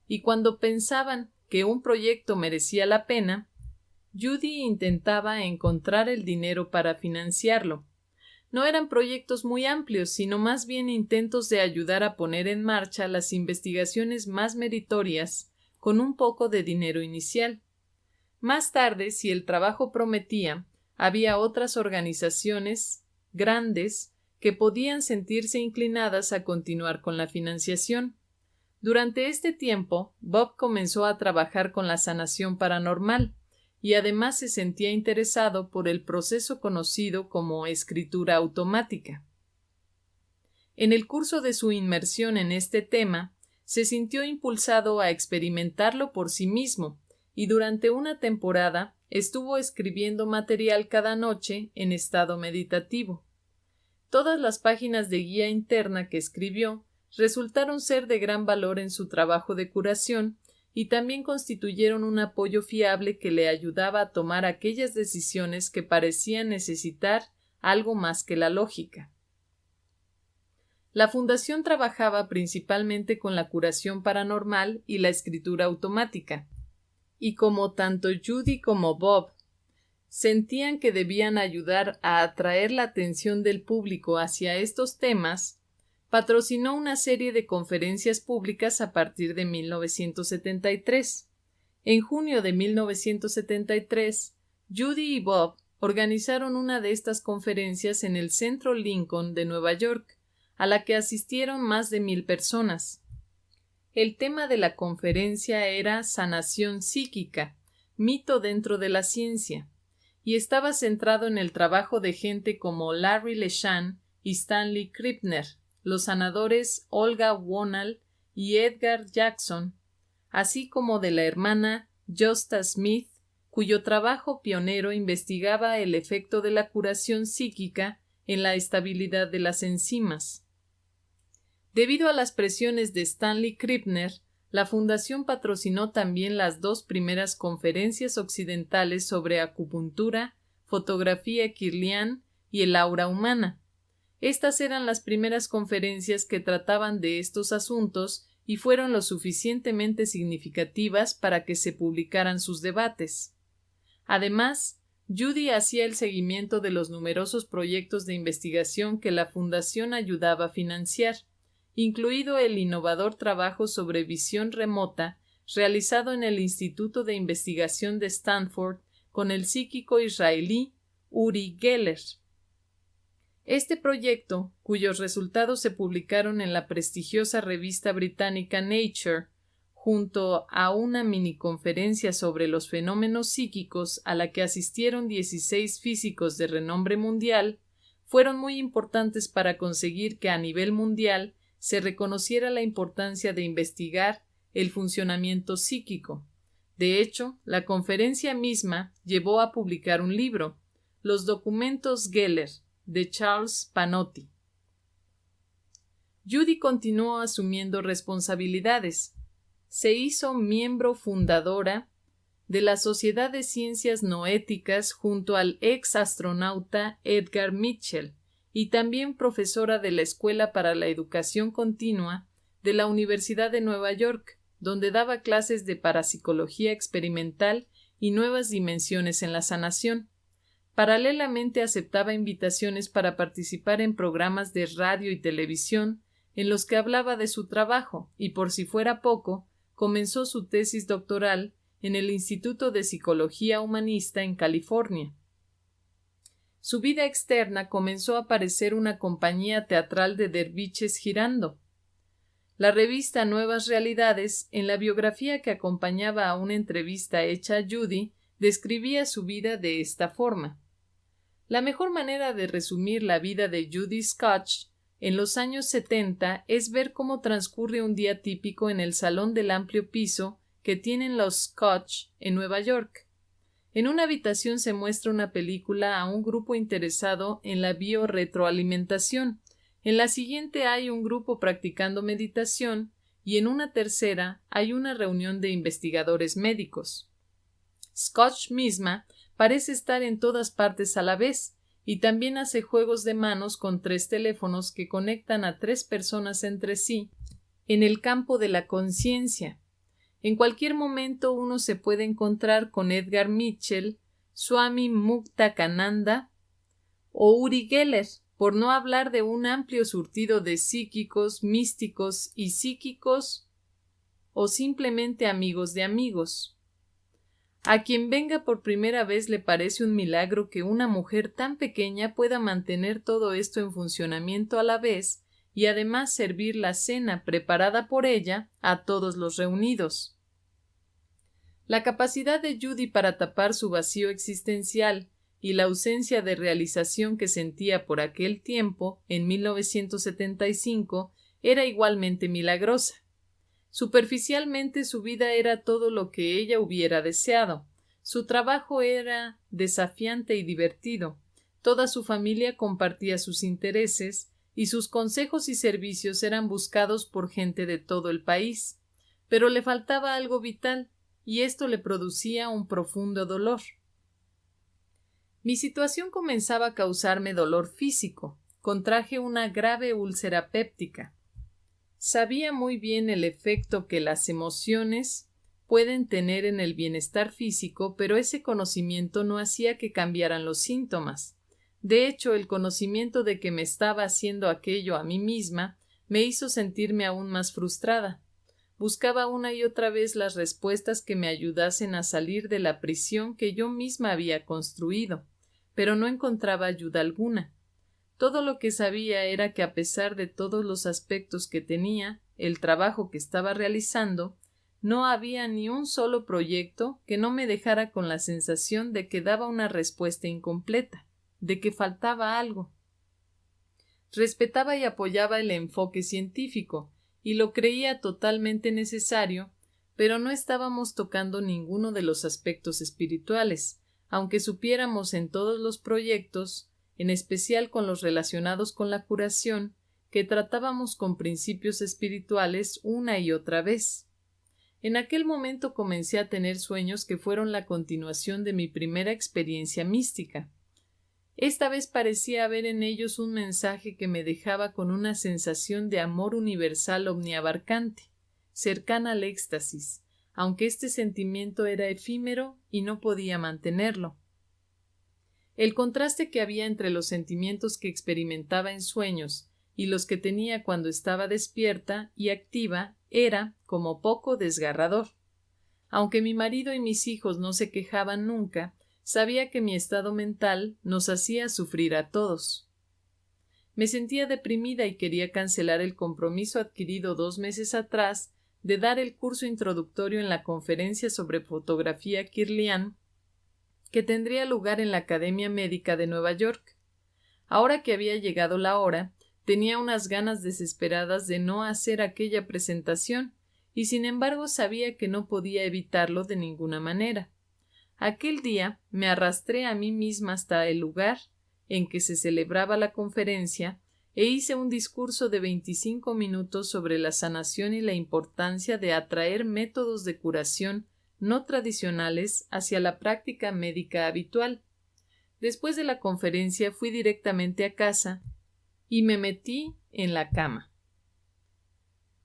y cuando pensaban que un proyecto merecía la pena, Judy intentaba encontrar el dinero para financiarlo. No eran proyectos muy amplios, sino más bien intentos de ayudar a poner en marcha las investigaciones más meritorias con un poco de dinero inicial. Más tarde, si el trabajo prometía, había otras organizaciones grandes que podían sentirse inclinadas a continuar con la financiación. Durante este tiempo, Bob comenzó a trabajar con la sanación paranormal y además se sentía interesado por el proceso conocido como escritura automática. En el curso de su inmersión en este tema, se sintió impulsado a experimentarlo por sí mismo y durante una temporada estuvo escribiendo material cada noche en estado meditativo. Todas las páginas de guía interna que escribió resultaron ser de gran valor en su trabajo de curación y también constituyeron un apoyo fiable que le ayudaba a tomar aquellas decisiones que parecían necesitar algo más que la lógica. La fundación trabajaba principalmente con la curación paranormal y la escritura automática, y como tanto Judy como Bob sentían que debían ayudar a atraer la atención del público hacia estos temas, patrocinó una serie de conferencias públicas a partir de 1973. En junio de 1973, Judy y Bob organizaron una de estas conferencias en el Centro Lincoln de Nueva York, a la que asistieron más de 1,000 personas. El tema de la conferencia era Sanación psíquica, mito dentro de la ciencia, y estaba centrado en el trabajo de gente como Larry LeShan y Stanley Krippner, los sanadores Olga Wonal y Edgar Jackson, así como de la hermana Josta Smith, cuyo trabajo pionero investigaba el efecto de la curación psíquica en la estabilidad de las enzimas. Debido a las presiones de Stanley Krippner, la fundación patrocinó también las 2 primeras conferencias occidentales sobre acupuntura, fotografía kirlian y el aura humana. Estas eran las primeras conferencias que trataban de estos asuntos y fueron lo suficientemente significativas para que se publicaran sus debates. Además, Judy hacía el seguimiento de los numerosos proyectos de investigación que la fundación ayudaba a financiar, incluido el innovador trabajo sobre visión remota realizado en el Instituto de Investigación de Stanford con el psíquico israelí Uri Geller. Este proyecto, cuyos resultados se publicaron en la prestigiosa revista británica Nature, junto a una miniconferencia sobre los fenómenos psíquicos a la que asistieron 16 físicos de renombre mundial, fueron muy importantes para conseguir que a nivel mundial se reconociera la importancia de investigar el funcionamiento psíquico. De hecho, la conferencia misma llevó a publicar un libro, Los documentos Geller, de Charles Panotti. Judy continuó asumiendo responsabilidades. Se hizo miembro fundadora de la Sociedad de Ciencias Noéticas junto al ex astronauta Edgar Mitchell, y también profesora de la Escuela para la Educación Continua de la Universidad de Nueva York, donde daba clases de parapsicología experimental y nuevas dimensiones en la sanación. Paralelamente aceptaba invitaciones para participar en programas de radio y televisión en los que hablaba de su trabajo y, por si fuera poco, comenzó su tesis doctoral en el Instituto de Psicología Humanista en California. Su vida externa comenzó a parecer una compañía teatral de derviches girando. La revista Nuevas Realidades, en la biografía que acompañaba a una entrevista hecha a Judy, describía su vida de esta forma. La mejor manera de resumir la vida de Judy Scotch en los años 70 es ver cómo transcurre un día típico en el salón del amplio piso que tienen los Scotch en Nueva York. En una habitación se muestra una película a un grupo interesado en la biorretroalimentación. En la siguiente hay un grupo practicando meditación y en una tercera hay una reunión de investigadores médicos. Scotch misma parece estar en todas partes a la vez y también hace juegos de manos con 3 teléfonos que conectan a 3 personas entre sí en el campo de la conciencia. En cualquier momento uno se puede encontrar con Edgar Mitchell, Swami Muktakananda o Uri Geller, por no hablar de un amplio surtido de psíquicos, místicos y psíquicos o simplemente amigos de amigos. A quien venga por primera vez le parece un milagro que una mujer tan pequeña pueda mantener todo esto en funcionamiento a la vez y además servir la cena preparada por ella a todos los reunidos. La capacidad de Judy para tapar su vacío existencial y la ausencia de realización que sentía por aquel tiempo, en 1975, era igualmente milagrosa. Superficialmente su vida era todo lo que ella hubiera deseado. Su trabajo era desafiante y divertido. Toda su familia compartía sus intereses y sus consejos y servicios eran buscados por gente de todo el país. Pero le faltaba algo vital, y esto le producía un profundo dolor. Mi situación comenzaba a causarme dolor físico. Contraje una grave úlcera péptica. Sabía muy bien el efecto que las emociones pueden tener en el bienestar físico, pero ese conocimiento no hacía que cambiaran los síntomas. De hecho, el conocimiento de que me estaba haciendo aquello a mí misma me hizo sentirme aún más frustrada. Buscaba una y otra vez las respuestas que me ayudasen a salir de la prisión que yo misma había construido, pero no encontraba ayuda alguna. Todo lo que sabía era que a pesar de todos los aspectos que tenía, el trabajo que estaba realizando, no había ni un solo proyecto que no me dejara con la sensación de que daba una respuesta incompleta, de que faltaba algo. Respetaba y apoyaba el enfoque científico, y lo creía totalmente necesario, pero no estábamos tocando ninguno de los aspectos espirituales, aunque supiéramos en todos los proyectos, en especial con los relacionados con la curación, que tratábamos con principios espirituales una y otra vez. En aquel momento comencé a tener sueños que fueron la continuación de mi primera experiencia mística. Esta vez parecía haber en ellos un mensaje que me dejaba con una sensación de amor universal omniabarcante, cercana al éxtasis, aunque este sentimiento era efímero y no podía mantenerlo. El contraste que había entre los sentimientos que experimentaba en sueños y los que tenía cuando estaba despierta y activa era, como poco, desgarrador. Aunque mi marido y mis hijos no se quejaban nunca, sabía que mi estado mental nos hacía sufrir a todos. Me sentía deprimida y quería cancelar el compromiso adquirido 2 meses atrás de dar el curso introductorio en la conferencia sobre fotografía Kirlian que tendría lugar en la Academia Médica de Nueva York. Ahora que había llegado la hora, tenía unas ganas desesperadas de no hacer aquella presentación, y sin embargo sabía que no podía evitarlo de ninguna manera. Aquel día me arrastré a mí misma hasta el lugar en que se celebraba la conferencia e hice un discurso de 25 minutos sobre la sanación y la importancia de atraer métodos de curación no tradicionales hacia la práctica médica habitual. Después de la conferencia fui directamente a casa y me metí en la cama.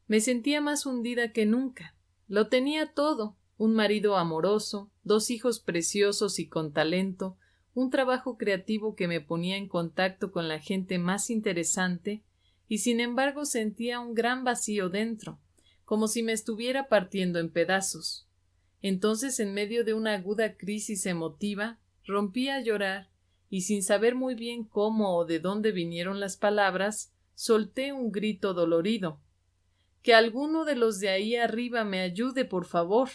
Me sentía más hundida que nunca. Lo tenía todo: un marido amoroso, 2 hijos preciosos y con talento, un trabajo creativo que me ponía en contacto con la gente más interesante, y sin embargo sentía un gran vacío dentro, como si me estuviera partiendo en pedazos. Entonces, en medio de una aguda crisis emotiva, rompí a llorar y, sin saber muy bien cómo o de dónde vinieron las palabras, solté un grito dolorido. «¡Que alguno de los de ahí arriba me ayude, por favor!».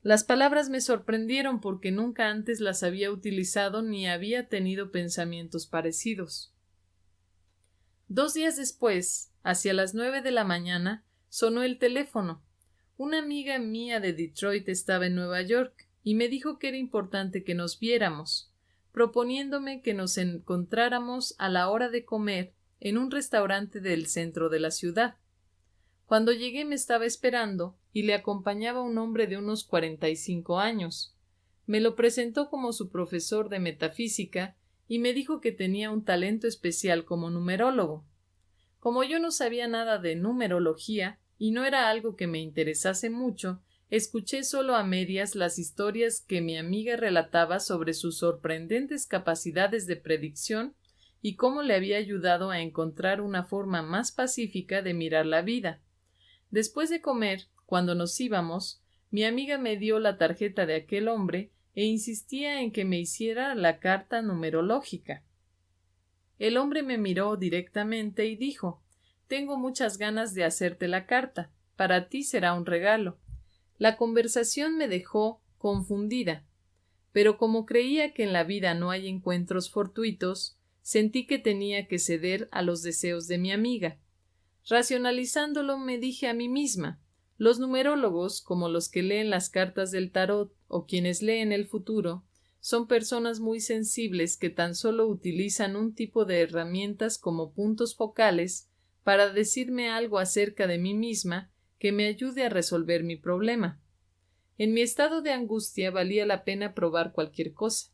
Las palabras me sorprendieron porque nunca antes las había utilizado ni había tenido pensamientos parecidos. 2 días después, hacia las 9 de la mañana, sonó el teléfono. Una amiga mía de Detroit estaba en Nueva York y me dijo que era importante que nos viéramos, proponiéndome que nos encontráramos a la hora de comer en un restaurante del centro de la ciudad. Cuando llegué me estaba esperando y le acompañaba un hombre de unos 45 años. Me lo presentó como su profesor de metafísica y me dijo que tenía un talento especial como numerólogo. Como yo no sabía nada de numerología y no era algo que me interesase mucho, escuché solo a medias las historias que mi amiga relataba sobre sus sorprendentes capacidades de predicción y cómo le había ayudado a encontrar una forma más pacífica de mirar la vida. Después de comer, cuando nos íbamos, mi amiga me dio la tarjeta de aquel hombre e insistía en que me hiciera la carta numerológica. El hombre me miró directamente y dijo: «Tengo muchas ganas de hacerte la carta. Para ti será un regalo». La conversación me dejó confundida, pero como creía que en la vida no hay encuentros fortuitos, sentí que tenía que ceder a los deseos de mi amiga. Racionalizándolo, me dije a mí misma: Los numerólogos, como los que leen las cartas del tarot o quienes leen el futuro, son personas muy sensibles que tan solo utilizan un tipo de herramientas como puntos focales para decirme algo acerca de mí misma que me ayude a resolver mi problema. En mi estado de angustia valía la pena probar cualquier cosa.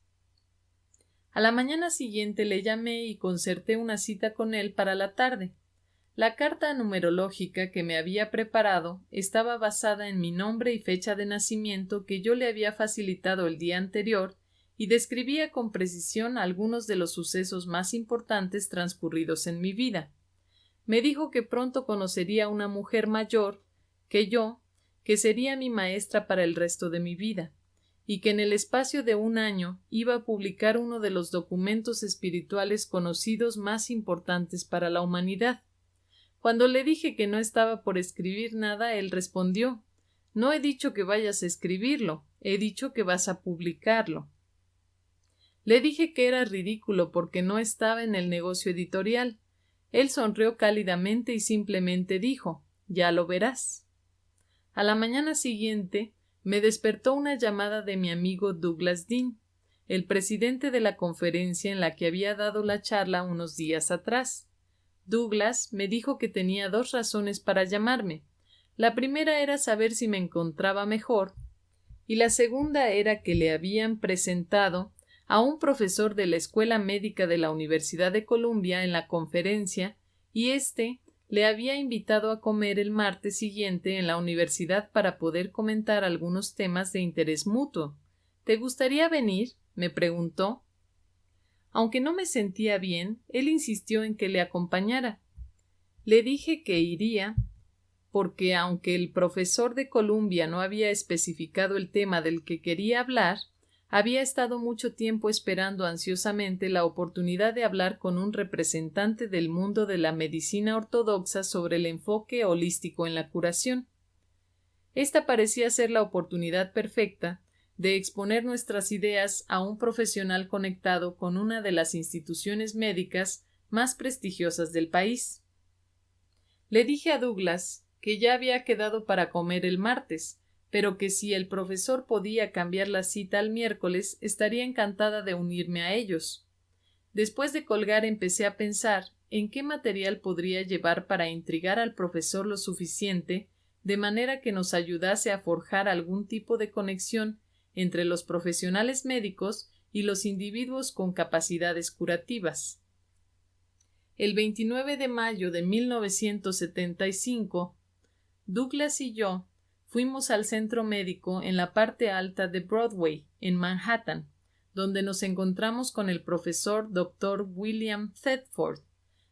A la mañana siguiente le llamé y concerté una cita con él para la tarde. La carta numerológica que me había preparado estaba basada en mi nombre y fecha de nacimiento que yo le había facilitado el día anterior y describía con precisión algunos de los sucesos más importantes transcurridos en mi vida. Me dijo que pronto conocería a una mujer mayor que yo, que sería mi maestra para el resto de mi vida, y que en el espacio de 1 año iba a publicar uno de los documentos espirituales conocidos más importantes para la humanidad. Cuando le dije que no estaba por escribir nada, él respondió: «No he dicho que vayas a escribirlo, he dicho que vas a publicarlo». Le dije que era ridículo porque no estaba en el negocio editorial. Él sonrió cálidamente y simplemente dijo: «Ya lo verás». A la mañana siguiente me despertó una llamada de mi amigo Douglas Dean, el presidente de la conferencia en la que había dado la charla unos días atrás. Douglas me dijo que tenía 2 razones para llamarme. La primera era saber si me encontraba mejor, y la segunda era que le habían presentado a un profesor de la Escuela Médica de la Universidad de Columbia en la conferencia, y éste le había invitado a comer el martes siguiente en la universidad para poder comentar algunos temas de interés mutuo. «¿Te gustaría venir?», me preguntó. Aunque no me sentía bien, él insistió en que le acompañara. Le dije que iría, porque aunque el profesor de Columbia no había especificado el tema del que quería hablar, había estado mucho tiempo esperando ansiosamente la oportunidad de hablar con un representante del mundo de la medicina ortodoxa sobre el enfoque holístico en la curación. Esta parecía ser la oportunidad perfecta de exponer nuestras ideas a un profesional conectado con una de las instituciones médicas más prestigiosas del país. Le dije a Douglas que ya había quedado para comer el martes, pero que si el profesor podía cambiar la cita al miércoles, estaría encantada de unirme a ellos. Después de colgar empecé a pensar en qué material podría llevar para intrigar al profesor lo suficiente, de manera que nos ayudase a forjar algún tipo de conexión entre los profesionales médicos y los individuos con capacidades curativas. El 29 de mayo de 1975, Douglas y yo fuimos al centro médico en la parte alta de Broadway, en Manhattan, donde nos encontramos con el profesor Dr. William Thetford.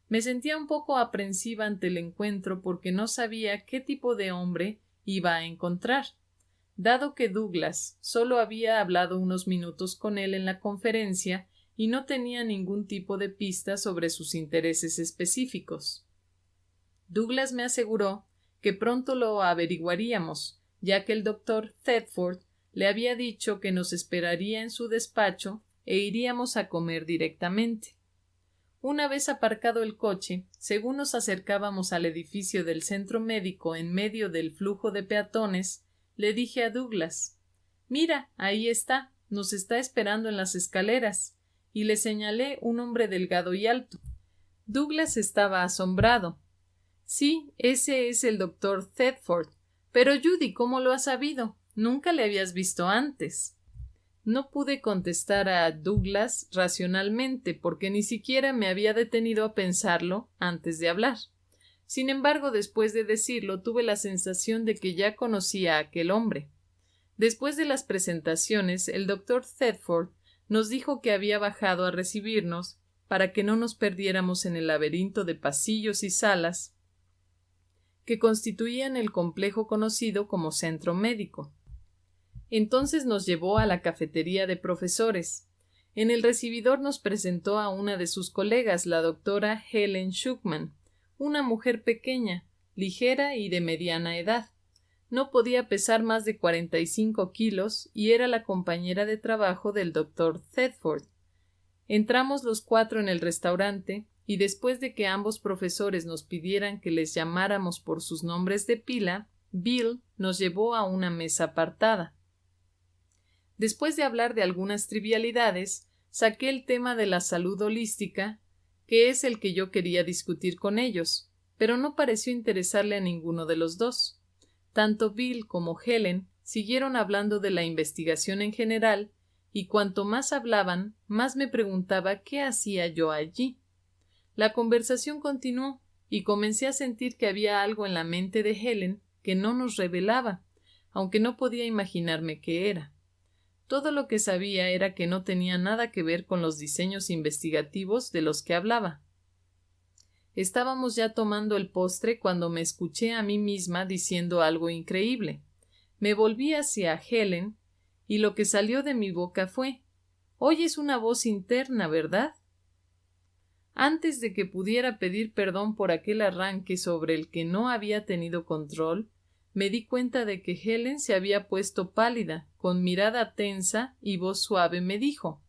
Me sentía un poco aprensiva ante el encuentro porque no sabía qué tipo de hombre iba a encontrar, dado que Douglas solo había hablado unos minutos con él en la conferencia y no tenía ningún tipo de pista sobre sus intereses específicos. Douglas me aseguró que pronto lo averiguaríamos, ya que el doctor Thetford le había dicho que nos esperaría en su despacho e iríamos a comer directamente. Una vez aparcado el coche, según nos acercábamos al edificio del centro médico en medio del flujo de peatones, le dije a Douglas: «Mira, ahí está, nos está esperando en las escaleras», y le señalé un hombre delgado y alto. Douglas estaba asombrado. «Sí, ese es el doctor Thetford. Pero Judy, ¿cómo lo has sabido? Nunca le habías visto antes». No pude contestar a Douglas racionalmente porque ni siquiera me había detenido a pensarlo antes de hablar. Sin embargo, después de decirlo, tuve la sensación de que ya conocía a aquel hombre. Después de las presentaciones, el doctor Thetford nos dijo que había bajado a recibirnos para que no nos perdiéramos en el laberinto de pasillos y salas que constituían el complejo conocido como centro médico. Entonces nos llevó a la cafetería de profesores. En el recibidor nos presentó a una de sus colegas, la doctora Helen Schuckman, una mujer pequeña, ligera y de mediana edad. No podía pesar más de 45 kilos y era la compañera de trabajo del doctor Thetford. Entramos los 4 en el restaurante y después de que ambos profesores nos pidieran que les llamáramos por sus nombres de pila, Bill nos llevó a una mesa apartada. Después de hablar de algunas trivialidades, saqué el tema de la salud holística, que es el que yo quería discutir con ellos, pero no pareció interesarle a ninguno de los dos. Tanto Bill como Helen siguieron hablando de la investigación en general, y cuanto más hablaban, más me preguntaba qué hacía yo allí. La conversación continuó, y comencé a sentir que había algo en la mente de Helen que no nos revelaba, aunque no podía imaginarme qué era. Todo lo que sabía era que no tenía nada que ver con los diseños investigativos de los que hablaba. Estábamos ya tomando el postre cuando me escuché a mí misma diciendo algo increíble. Me volví hacia Helen y lo que salió de mi boca fue: «Oyes una voz interna, ¿verdad?». Antes de que pudiera pedir perdón por aquel arranque sobre el que no había tenido control, me di cuenta de que Helen se había puesto pálida, con mirada tensa y voz suave me dijo: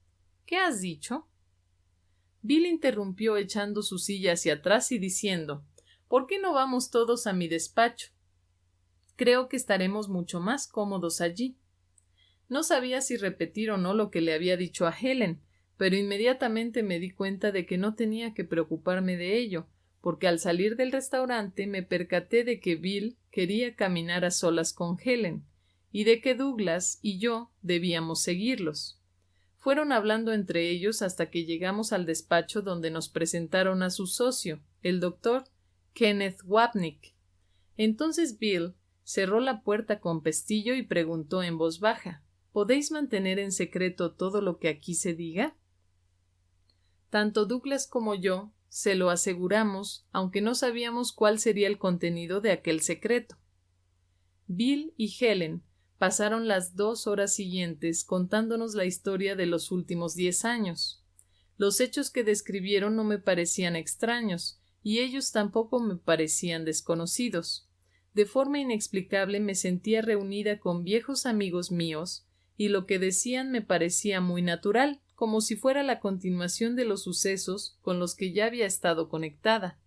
«¿Qué has dicho?». Bill interrumpió echando su silla hacia atrás y diciendo: «¿Por qué no vamos todos a mi despacho? Creo que estaremos mucho más cómodos allí». No sabía si repetir o no lo que le había dicho a Helen, pero inmediatamente me di cuenta de que no tenía que preocuparme de ello, porque al salir del restaurante me percaté de que Bill quería caminar a solas con Helen, y de que Douglas y yo debíamos seguirlos. Fueron hablando entre ellos hasta que llegamos al despacho donde nos presentaron a su socio, el doctor Kenneth Wapnick. Entonces Bill cerró la puerta con pestillo y preguntó en voz baja: «¿Podéis mantener en secreto todo lo que aquí se diga?». Tanto Douglas como yo se lo aseguramos, aunque no sabíamos cuál sería el contenido de aquel secreto. Bill y Helen pasaron las 2 horas siguientes contándonos la historia de los últimos 10 años. Los hechos que describieron no me parecían extraños, y ellos tampoco me parecían desconocidos. De forma inexplicable me sentía reunida con viejos amigos míos, y lo que decían me parecía muy natural, como si fuera la continuación de los sucesos con los que ya había estado conectada.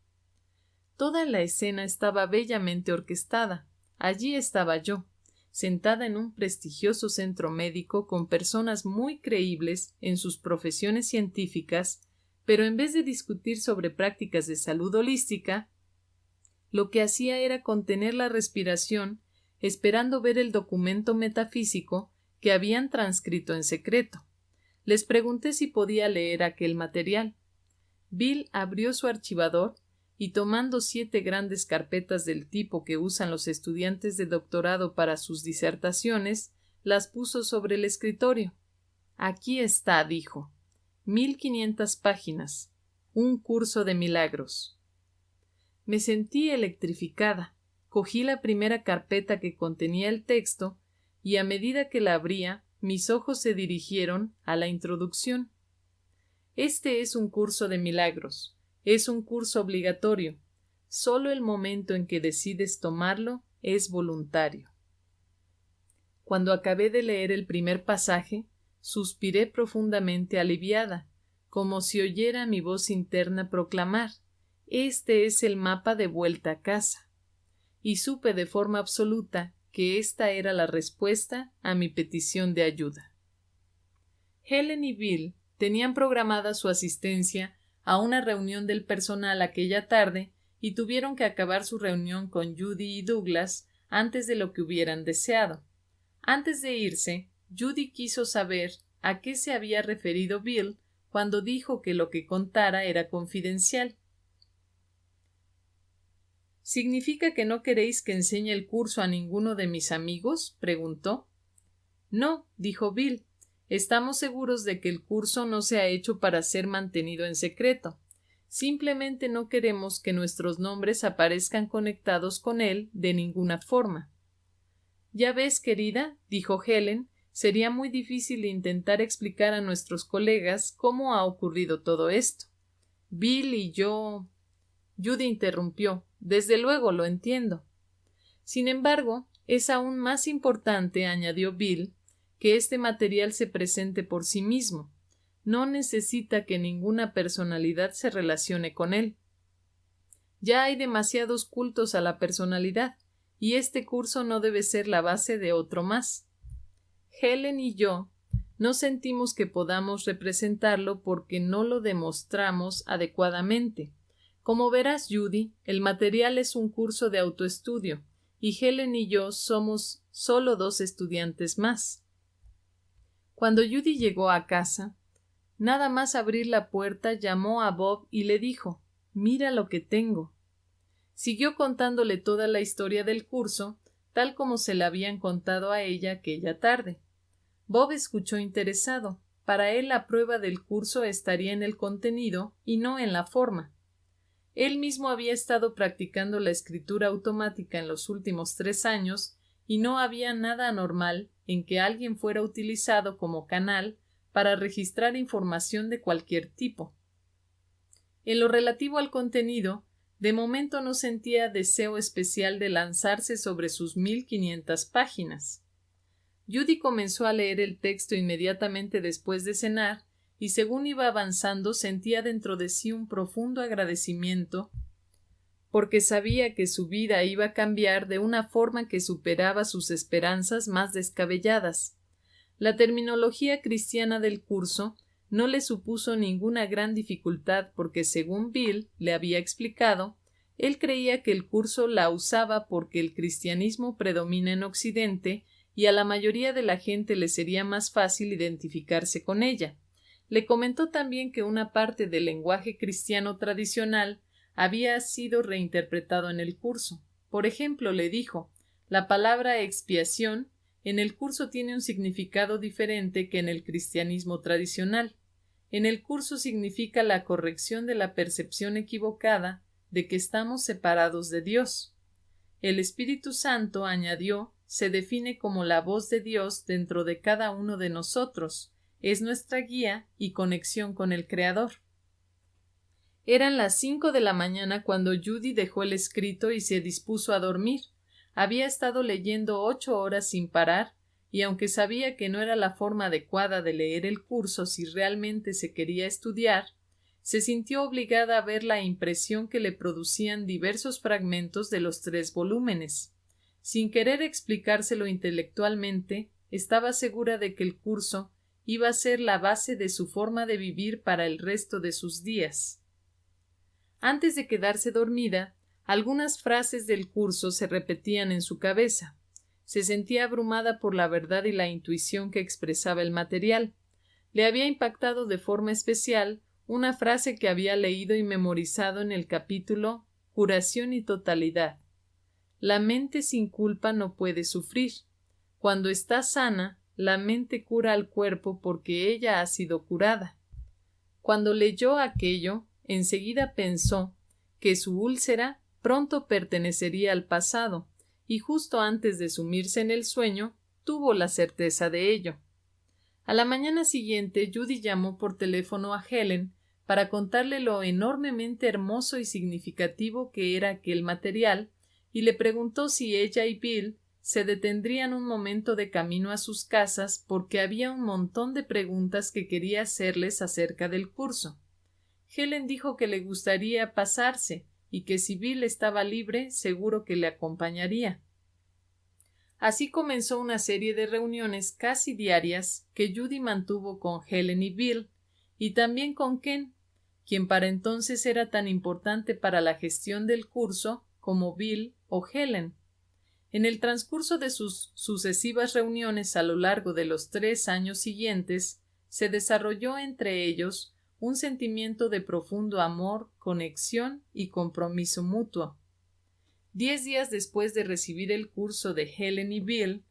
Toda la escena estaba bellamente orquestada. Allí estaba yo, sentada en un prestigioso centro médico con personas muy creíbles en sus profesiones científicas, pero en vez de discutir sobre prácticas de salud holística, lo que hacía era contener la respiración, esperando ver el documento metafísico que habían transcrito en secreto. Les pregunté si podía leer aquel material. Bill abrió su archivador y, tomando 7 grandes carpetas del tipo que usan los estudiantes de doctorado para sus disertaciones, las puso sobre el escritorio. «Aquí está», dijo. 1500 páginas. Un curso de milagros. Me sentí electrificada. Cogí la primera carpeta que contenía el texto y, a medida que la abría, mis ojos se dirigieron a la introducción. «Este es un curso de milagros. Es un curso obligatorio. Solo el momento en que decides tomarlo es voluntario». Cuando acabé de leer el primer pasaje, suspiré profundamente aliviada, como si oyera mi voz interna proclamar: «Este es el mapa de vuelta a casa». Y supe de forma absoluta que esta era la respuesta a mi petición de ayuda. Helen y Bill tenían programada su asistencia a una reunión del personal aquella tarde y tuvieron que acabar su reunión con Judy y Douglas antes de lo que hubieran deseado. Antes de irse, Judy quiso saber a qué se había referido Bill cuando dijo que lo que contara era confidencial. «¿Significa que no queréis que enseñe el curso a ninguno de mis amigos?», preguntó. «No», dijo Bill. «Estamos seguros de que el curso no se ha hecho para ser mantenido en secreto. Simplemente no queremos que nuestros nombres aparezcan conectados con él de ninguna forma». «Ya ves, querida», dijo Helen, «sería muy difícil intentar explicar a nuestros colegas cómo ha ocurrido todo esto. Bill y yo…». Judy interrumpió: «Desde luego lo entiendo». «Sin embargo, es aún más importante», añadió Bill, «que este material se presente por sí mismo. No necesita que ninguna personalidad se relacione con él. Ya hay demasiados cultos a la personalidad, y este curso no debe ser la base de otro más. Helen y yo no sentimos que podamos representarlo porque no lo demostramos adecuadamente. Como verás, Judy, el material es un curso de autoestudio, y Helen y yo somos solo 2 estudiantes más. Cuando Judy llegó a casa, nada más abrir la puerta llamó a Bob y le dijo: «Mira lo que tengo». Siguió contándole toda la historia del curso, tal como se la habían contado a ella aquella tarde. Bob escuchó interesado. Para él la prueba del curso estaría en el contenido y no en la forma. Él mismo había estado practicando la escritura automática en los últimos 3 años y no había nada anormal en que alguien fuera utilizado como canal para registrar información de cualquier tipo. En lo relativo al contenido, de momento no sentía deseo especial de lanzarse sobre sus 1500 páginas. Judy comenzó a leer el texto inmediatamente después de cenar y según iba avanzando sentía dentro de sí un profundo agradecimiento porque sabía que su vida iba a cambiar de una forma que superaba sus esperanzas más descabelladas. La terminología cristiana del curso no le supuso ninguna gran dificultad porque, según Bill le había explicado, él creía que el curso la usaba porque el cristianismo predomina en Occidente y a la mayoría de la gente le sería más fácil identificarse con ella. Le comentó también que una parte del lenguaje cristiano tradicional había sido reinterpretado en el curso. Por ejemplo, le dijo: la palabra expiación en el curso tiene un significado diferente que en el cristianismo tradicional. En el curso significa la corrección de la percepción equivocada de que estamos separados de Dios. El Espíritu Santo, añadió, se define como la voz de Dios dentro de cada uno de nosotros. Es nuestra guía y conexión con el Creador. Eran las 5 de la mañana cuando Judy dejó el escrito y se dispuso a dormir. Había estado leyendo 8 horas sin parar, y aunque sabía que no era la forma adecuada de leer el curso si realmente se quería estudiar, se sintió obligada a ver la impresión que le producían diversos fragmentos de los 3 volúmenes. Sin querer explicárselo intelectualmente, estaba segura de que el curso iba a ser la base de su forma de vivir para el resto de sus días. Antes de quedarse dormida, algunas frases del curso se repetían en su cabeza. Se sentía abrumada por la verdad y la intuición que expresaba el material. Le había impactado de forma especial una frase que había leído y memorizado en el capítulo Curación y Totalidad. La mente sin culpa no puede sufrir. Cuando está sana, la mente cura al cuerpo porque ella ha sido curada. Cuando leyó aquello, enseguida pensó que su úlcera pronto pertenecería al pasado, y justo antes de sumirse en el sueño, tuvo la certeza de ello. A la mañana siguiente, Judy llamó por teléfono a Helen para contarle lo enormemente hermoso y significativo que era aquel material, y le preguntó si ella y Bill se detendrían un momento de camino a sus casas porque había un montón de preguntas que quería hacerles acerca del curso. Helen dijo que le gustaría pasarse y que si Bill estaba libre, seguro que le acompañaría. Así comenzó una serie de reuniones casi diarias que Judy mantuvo con Helen y Bill, y también con Ken, quien para entonces era tan importante para la gestión del curso como Bill o Helen. En el transcurso de sus sucesivas reuniones a lo largo de los 3 años siguientes, se desarrolló entre ellos un sentimiento de profundo amor, conexión y compromiso mutuo. 10 días después de recibir el curso de Helen y Bill,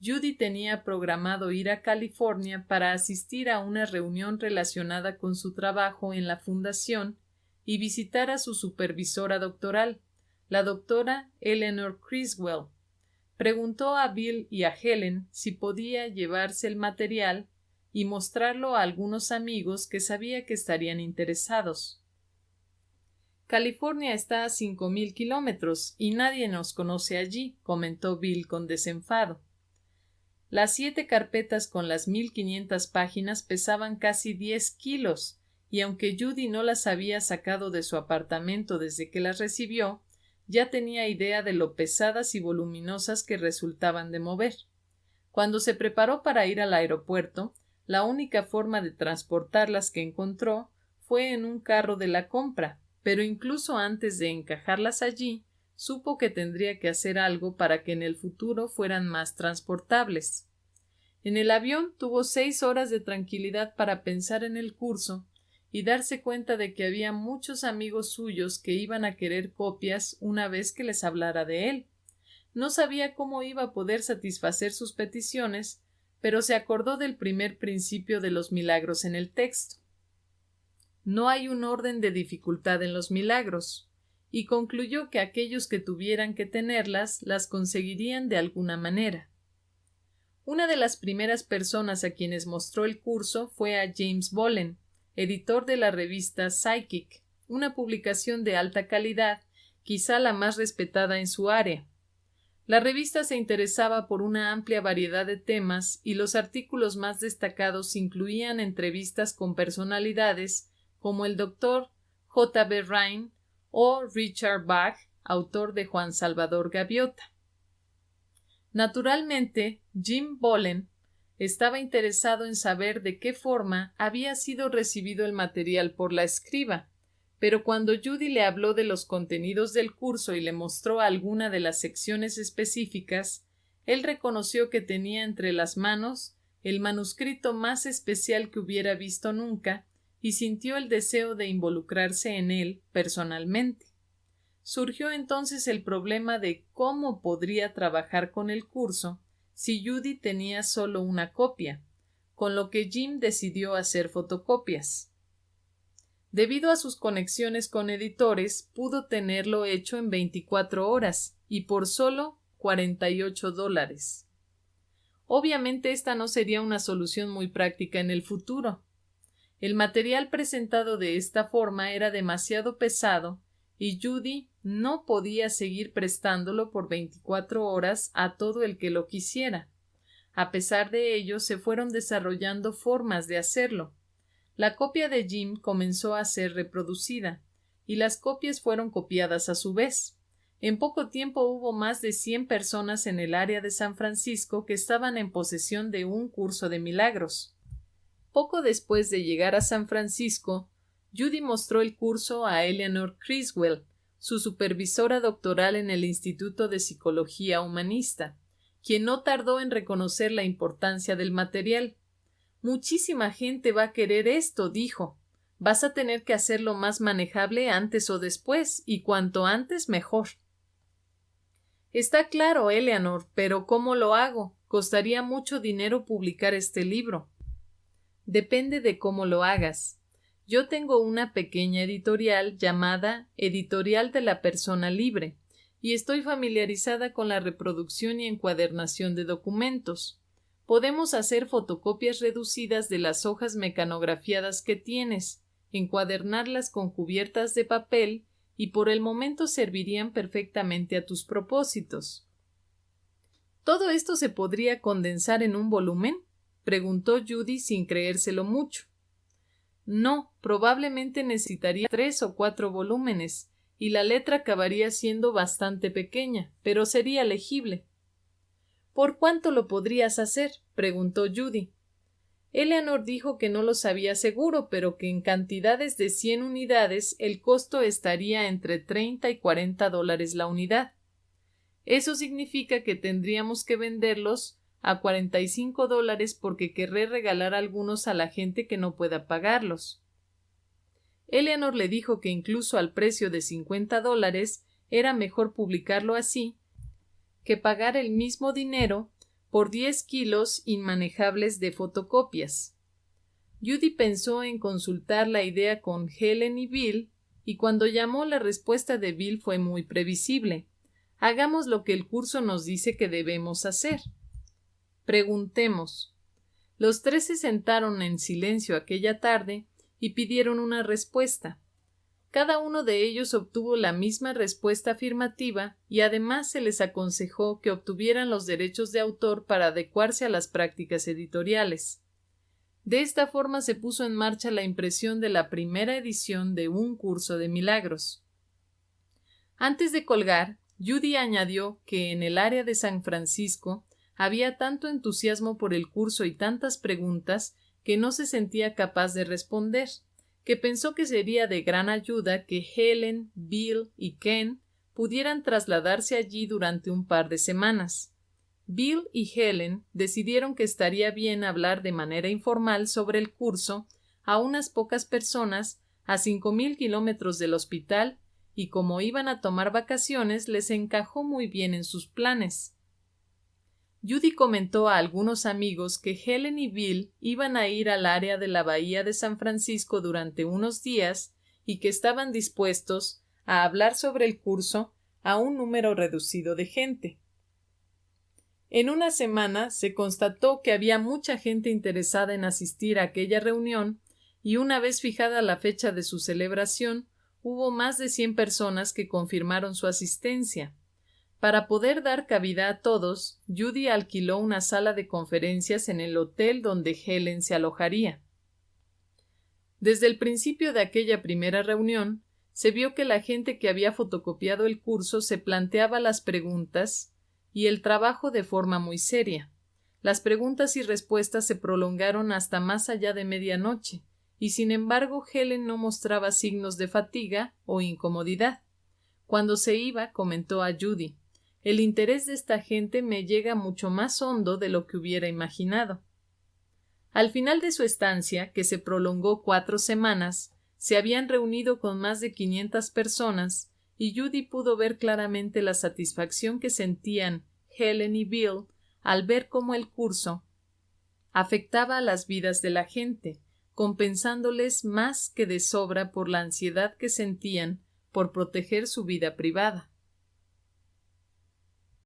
Judy tenía programado ir a California para asistir a una reunión relacionada con su trabajo en la fundación y visitar a su supervisora doctoral, la doctora Eleanor Criswell. Preguntó a Bill y a Helen si podía llevarse el material y mostrarlo a algunos amigos que sabía que estarían interesados. California está a 5,000 kilómetros y nadie nos conoce allí, comentó Bill con desenfado. Las 7 carpetas con las 1500 páginas pesaban casi 10 kilos, y aunque Judy no las había sacado de su apartamento desde que las recibió, ya tenía idea de lo pesadas y voluminosas que resultaban de mover. Cuando se preparó para ir al aeropuerto, la única forma de transportarlas que encontró fue en un carro de la compra, pero incluso antes de encajarlas allí, supo que tendría que hacer algo para que en el futuro fueran más transportables. En el avión tuvo 6 horas de tranquilidad para pensar en el curso y darse cuenta de que había muchos amigos suyos que iban a querer copias una vez que les hablara de él. No sabía cómo iba a poder satisfacer sus peticiones, pero se acordó del primer principio de los milagros en el texto. No hay un orden de dificultad en los milagros, y concluyó que aquellos que tuvieran que tenerlas las conseguirían de alguna manera. Una de las primeras personas a quienes mostró el curso fue a James Bolen, editor de la revista Psychic, una publicación de alta calidad, quizá la más respetada en su área. La revista se interesaba por una amplia variedad de temas y los artículos más destacados incluían entrevistas con personalidades como el Dr. J. B. Rhine o Richard Bach, autor de Juan Salvador Gaviota. Naturalmente, Jim Bolen estaba interesado en saber de qué forma había sido recibido el material por la escriba, pero cuando Judy le habló de los contenidos del curso y le mostró alguna de las secciones específicas, él reconoció que tenía entre las manos el manuscrito más especial que hubiera visto nunca y sintió el deseo de involucrarse en él personalmente. Surgió entonces el problema de cómo podría trabajar con el curso si Judy tenía solo una copia, con lo que Jim decidió hacer fotocopias. Debido a sus conexiones con editores, pudo tenerlo hecho en 24 horas y por solo $48. Obviamente esta no sería una solución muy práctica en el futuro. El material presentado de esta forma era demasiado pesado y Judy no podía seguir prestándolo por 24 horas a todo el que lo quisiera. A pesar de ello, se fueron desarrollando formas de hacerlo. La copia de Jim comenzó a ser reproducida, y las copias fueron copiadas a su vez. En poco tiempo hubo más de 100 personas en el área de San Francisco que estaban en posesión de un curso de milagros. Poco después de llegar a San Francisco, Judy mostró el curso a Eleanor Criswell, su supervisora doctoral en el Instituto de Psicología Humanista, quien no tardó en reconocer la importancia del material. Muchísima gente va a querer esto, dijo. Vas a tener que hacerlo más manejable antes o después, y cuanto antes mejor. Está claro, Eleanor, pero ¿cómo lo hago? Costaría mucho dinero publicar este libro. Depende de cómo lo hagas. Yo tengo una pequeña editorial llamada Editorial de la Persona Libre, y estoy familiarizada con la reproducción y encuadernación de documentos. Podemos hacer fotocopias reducidas de las hojas mecanografiadas que tienes, encuadernarlas con cubiertas de papel y por el momento servirían perfectamente a tus propósitos. ¿Todo esto se podría condensar en un volumen?, preguntó Judy sin creérselo mucho. No, probablemente necesitaría 3 o 4 volúmenes, y la letra acabaría siendo bastante pequeña, pero sería legible. ¿Por cuánto lo podrías hacer?, preguntó Judy. Eleanor dijo que no lo sabía seguro, pero que en cantidades de 100 unidades el costo estaría entre $30 y $40 la unidad. Eso significa que tendríamos que venderlos a $45 porque querré regalar algunos a la gente que no pueda pagarlos. Eleanor le dijo que incluso al precio de $50 era mejor publicarlo así que pagar el mismo dinero por 10 kilos inmanejables de fotocopias. Judy pensó en consultar la idea con Helen y Bill, y cuando llamó la respuesta de Bill fue muy previsible. Hagamos lo que el curso nos dice que debemos hacer. Preguntemos. Los 3 se sentaron en silencio aquella tarde y pidieron una respuesta. Cada uno de ellos obtuvo la misma respuesta afirmativa y además se les aconsejó que obtuvieran los derechos de autor para adecuarse a las prácticas editoriales. De esta forma se puso en marcha la impresión de la primera edición de un curso de milagros. Antes de colgar, Judy añadió que en el área de San Francisco había tanto entusiasmo por el curso y tantas preguntas que no se sentía capaz de responder, que pensó que sería de gran ayuda que Helen, Bill y Ken pudieran trasladarse allí durante un par de semanas. Bill y Helen decidieron que estaría bien hablar de manera informal sobre el curso a unas pocas personas a 5,000 kilómetros del hospital, y como iban a tomar vacaciones les encajó muy bien en sus planes. Judy comentó a algunos amigos que Helen y Bill iban a ir al área de la bahía de San Francisco durante unos días y que estaban dispuestos a hablar sobre el curso a un número reducido de gente. En una semana se constató que había mucha gente interesada en asistir a aquella reunión y una vez fijada la fecha de su celebración, hubo más de 100 personas que confirmaron su asistencia. Para poder dar cabida a todos, Judy alquiló una sala de conferencias en el hotel donde Helen se alojaría. Desde el principio de aquella primera reunión, se vio que la gente que había fotocopiado el curso se planteaba las preguntas y el trabajo de forma muy seria. Las preguntas y respuestas se prolongaron hasta más allá de medianoche, y sin embargo Helen no mostraba signos de fatiga o incomodidad. Cuando se iba, comentó a Judy: «El interés de esta gente me llega mucho más hondo de lo que hubiera imaginado». Al final de su estancia, que se prolongó 4 semanas, se habían reunido con más de 500 personas y Judy pudo ver claramente la satisfacción que sentían Helen y Bill al ver cómo el curso afectaba a las vidas de la gente, compensándoles más que de sobra por la ansiedad que sentían por proteger su vida privada.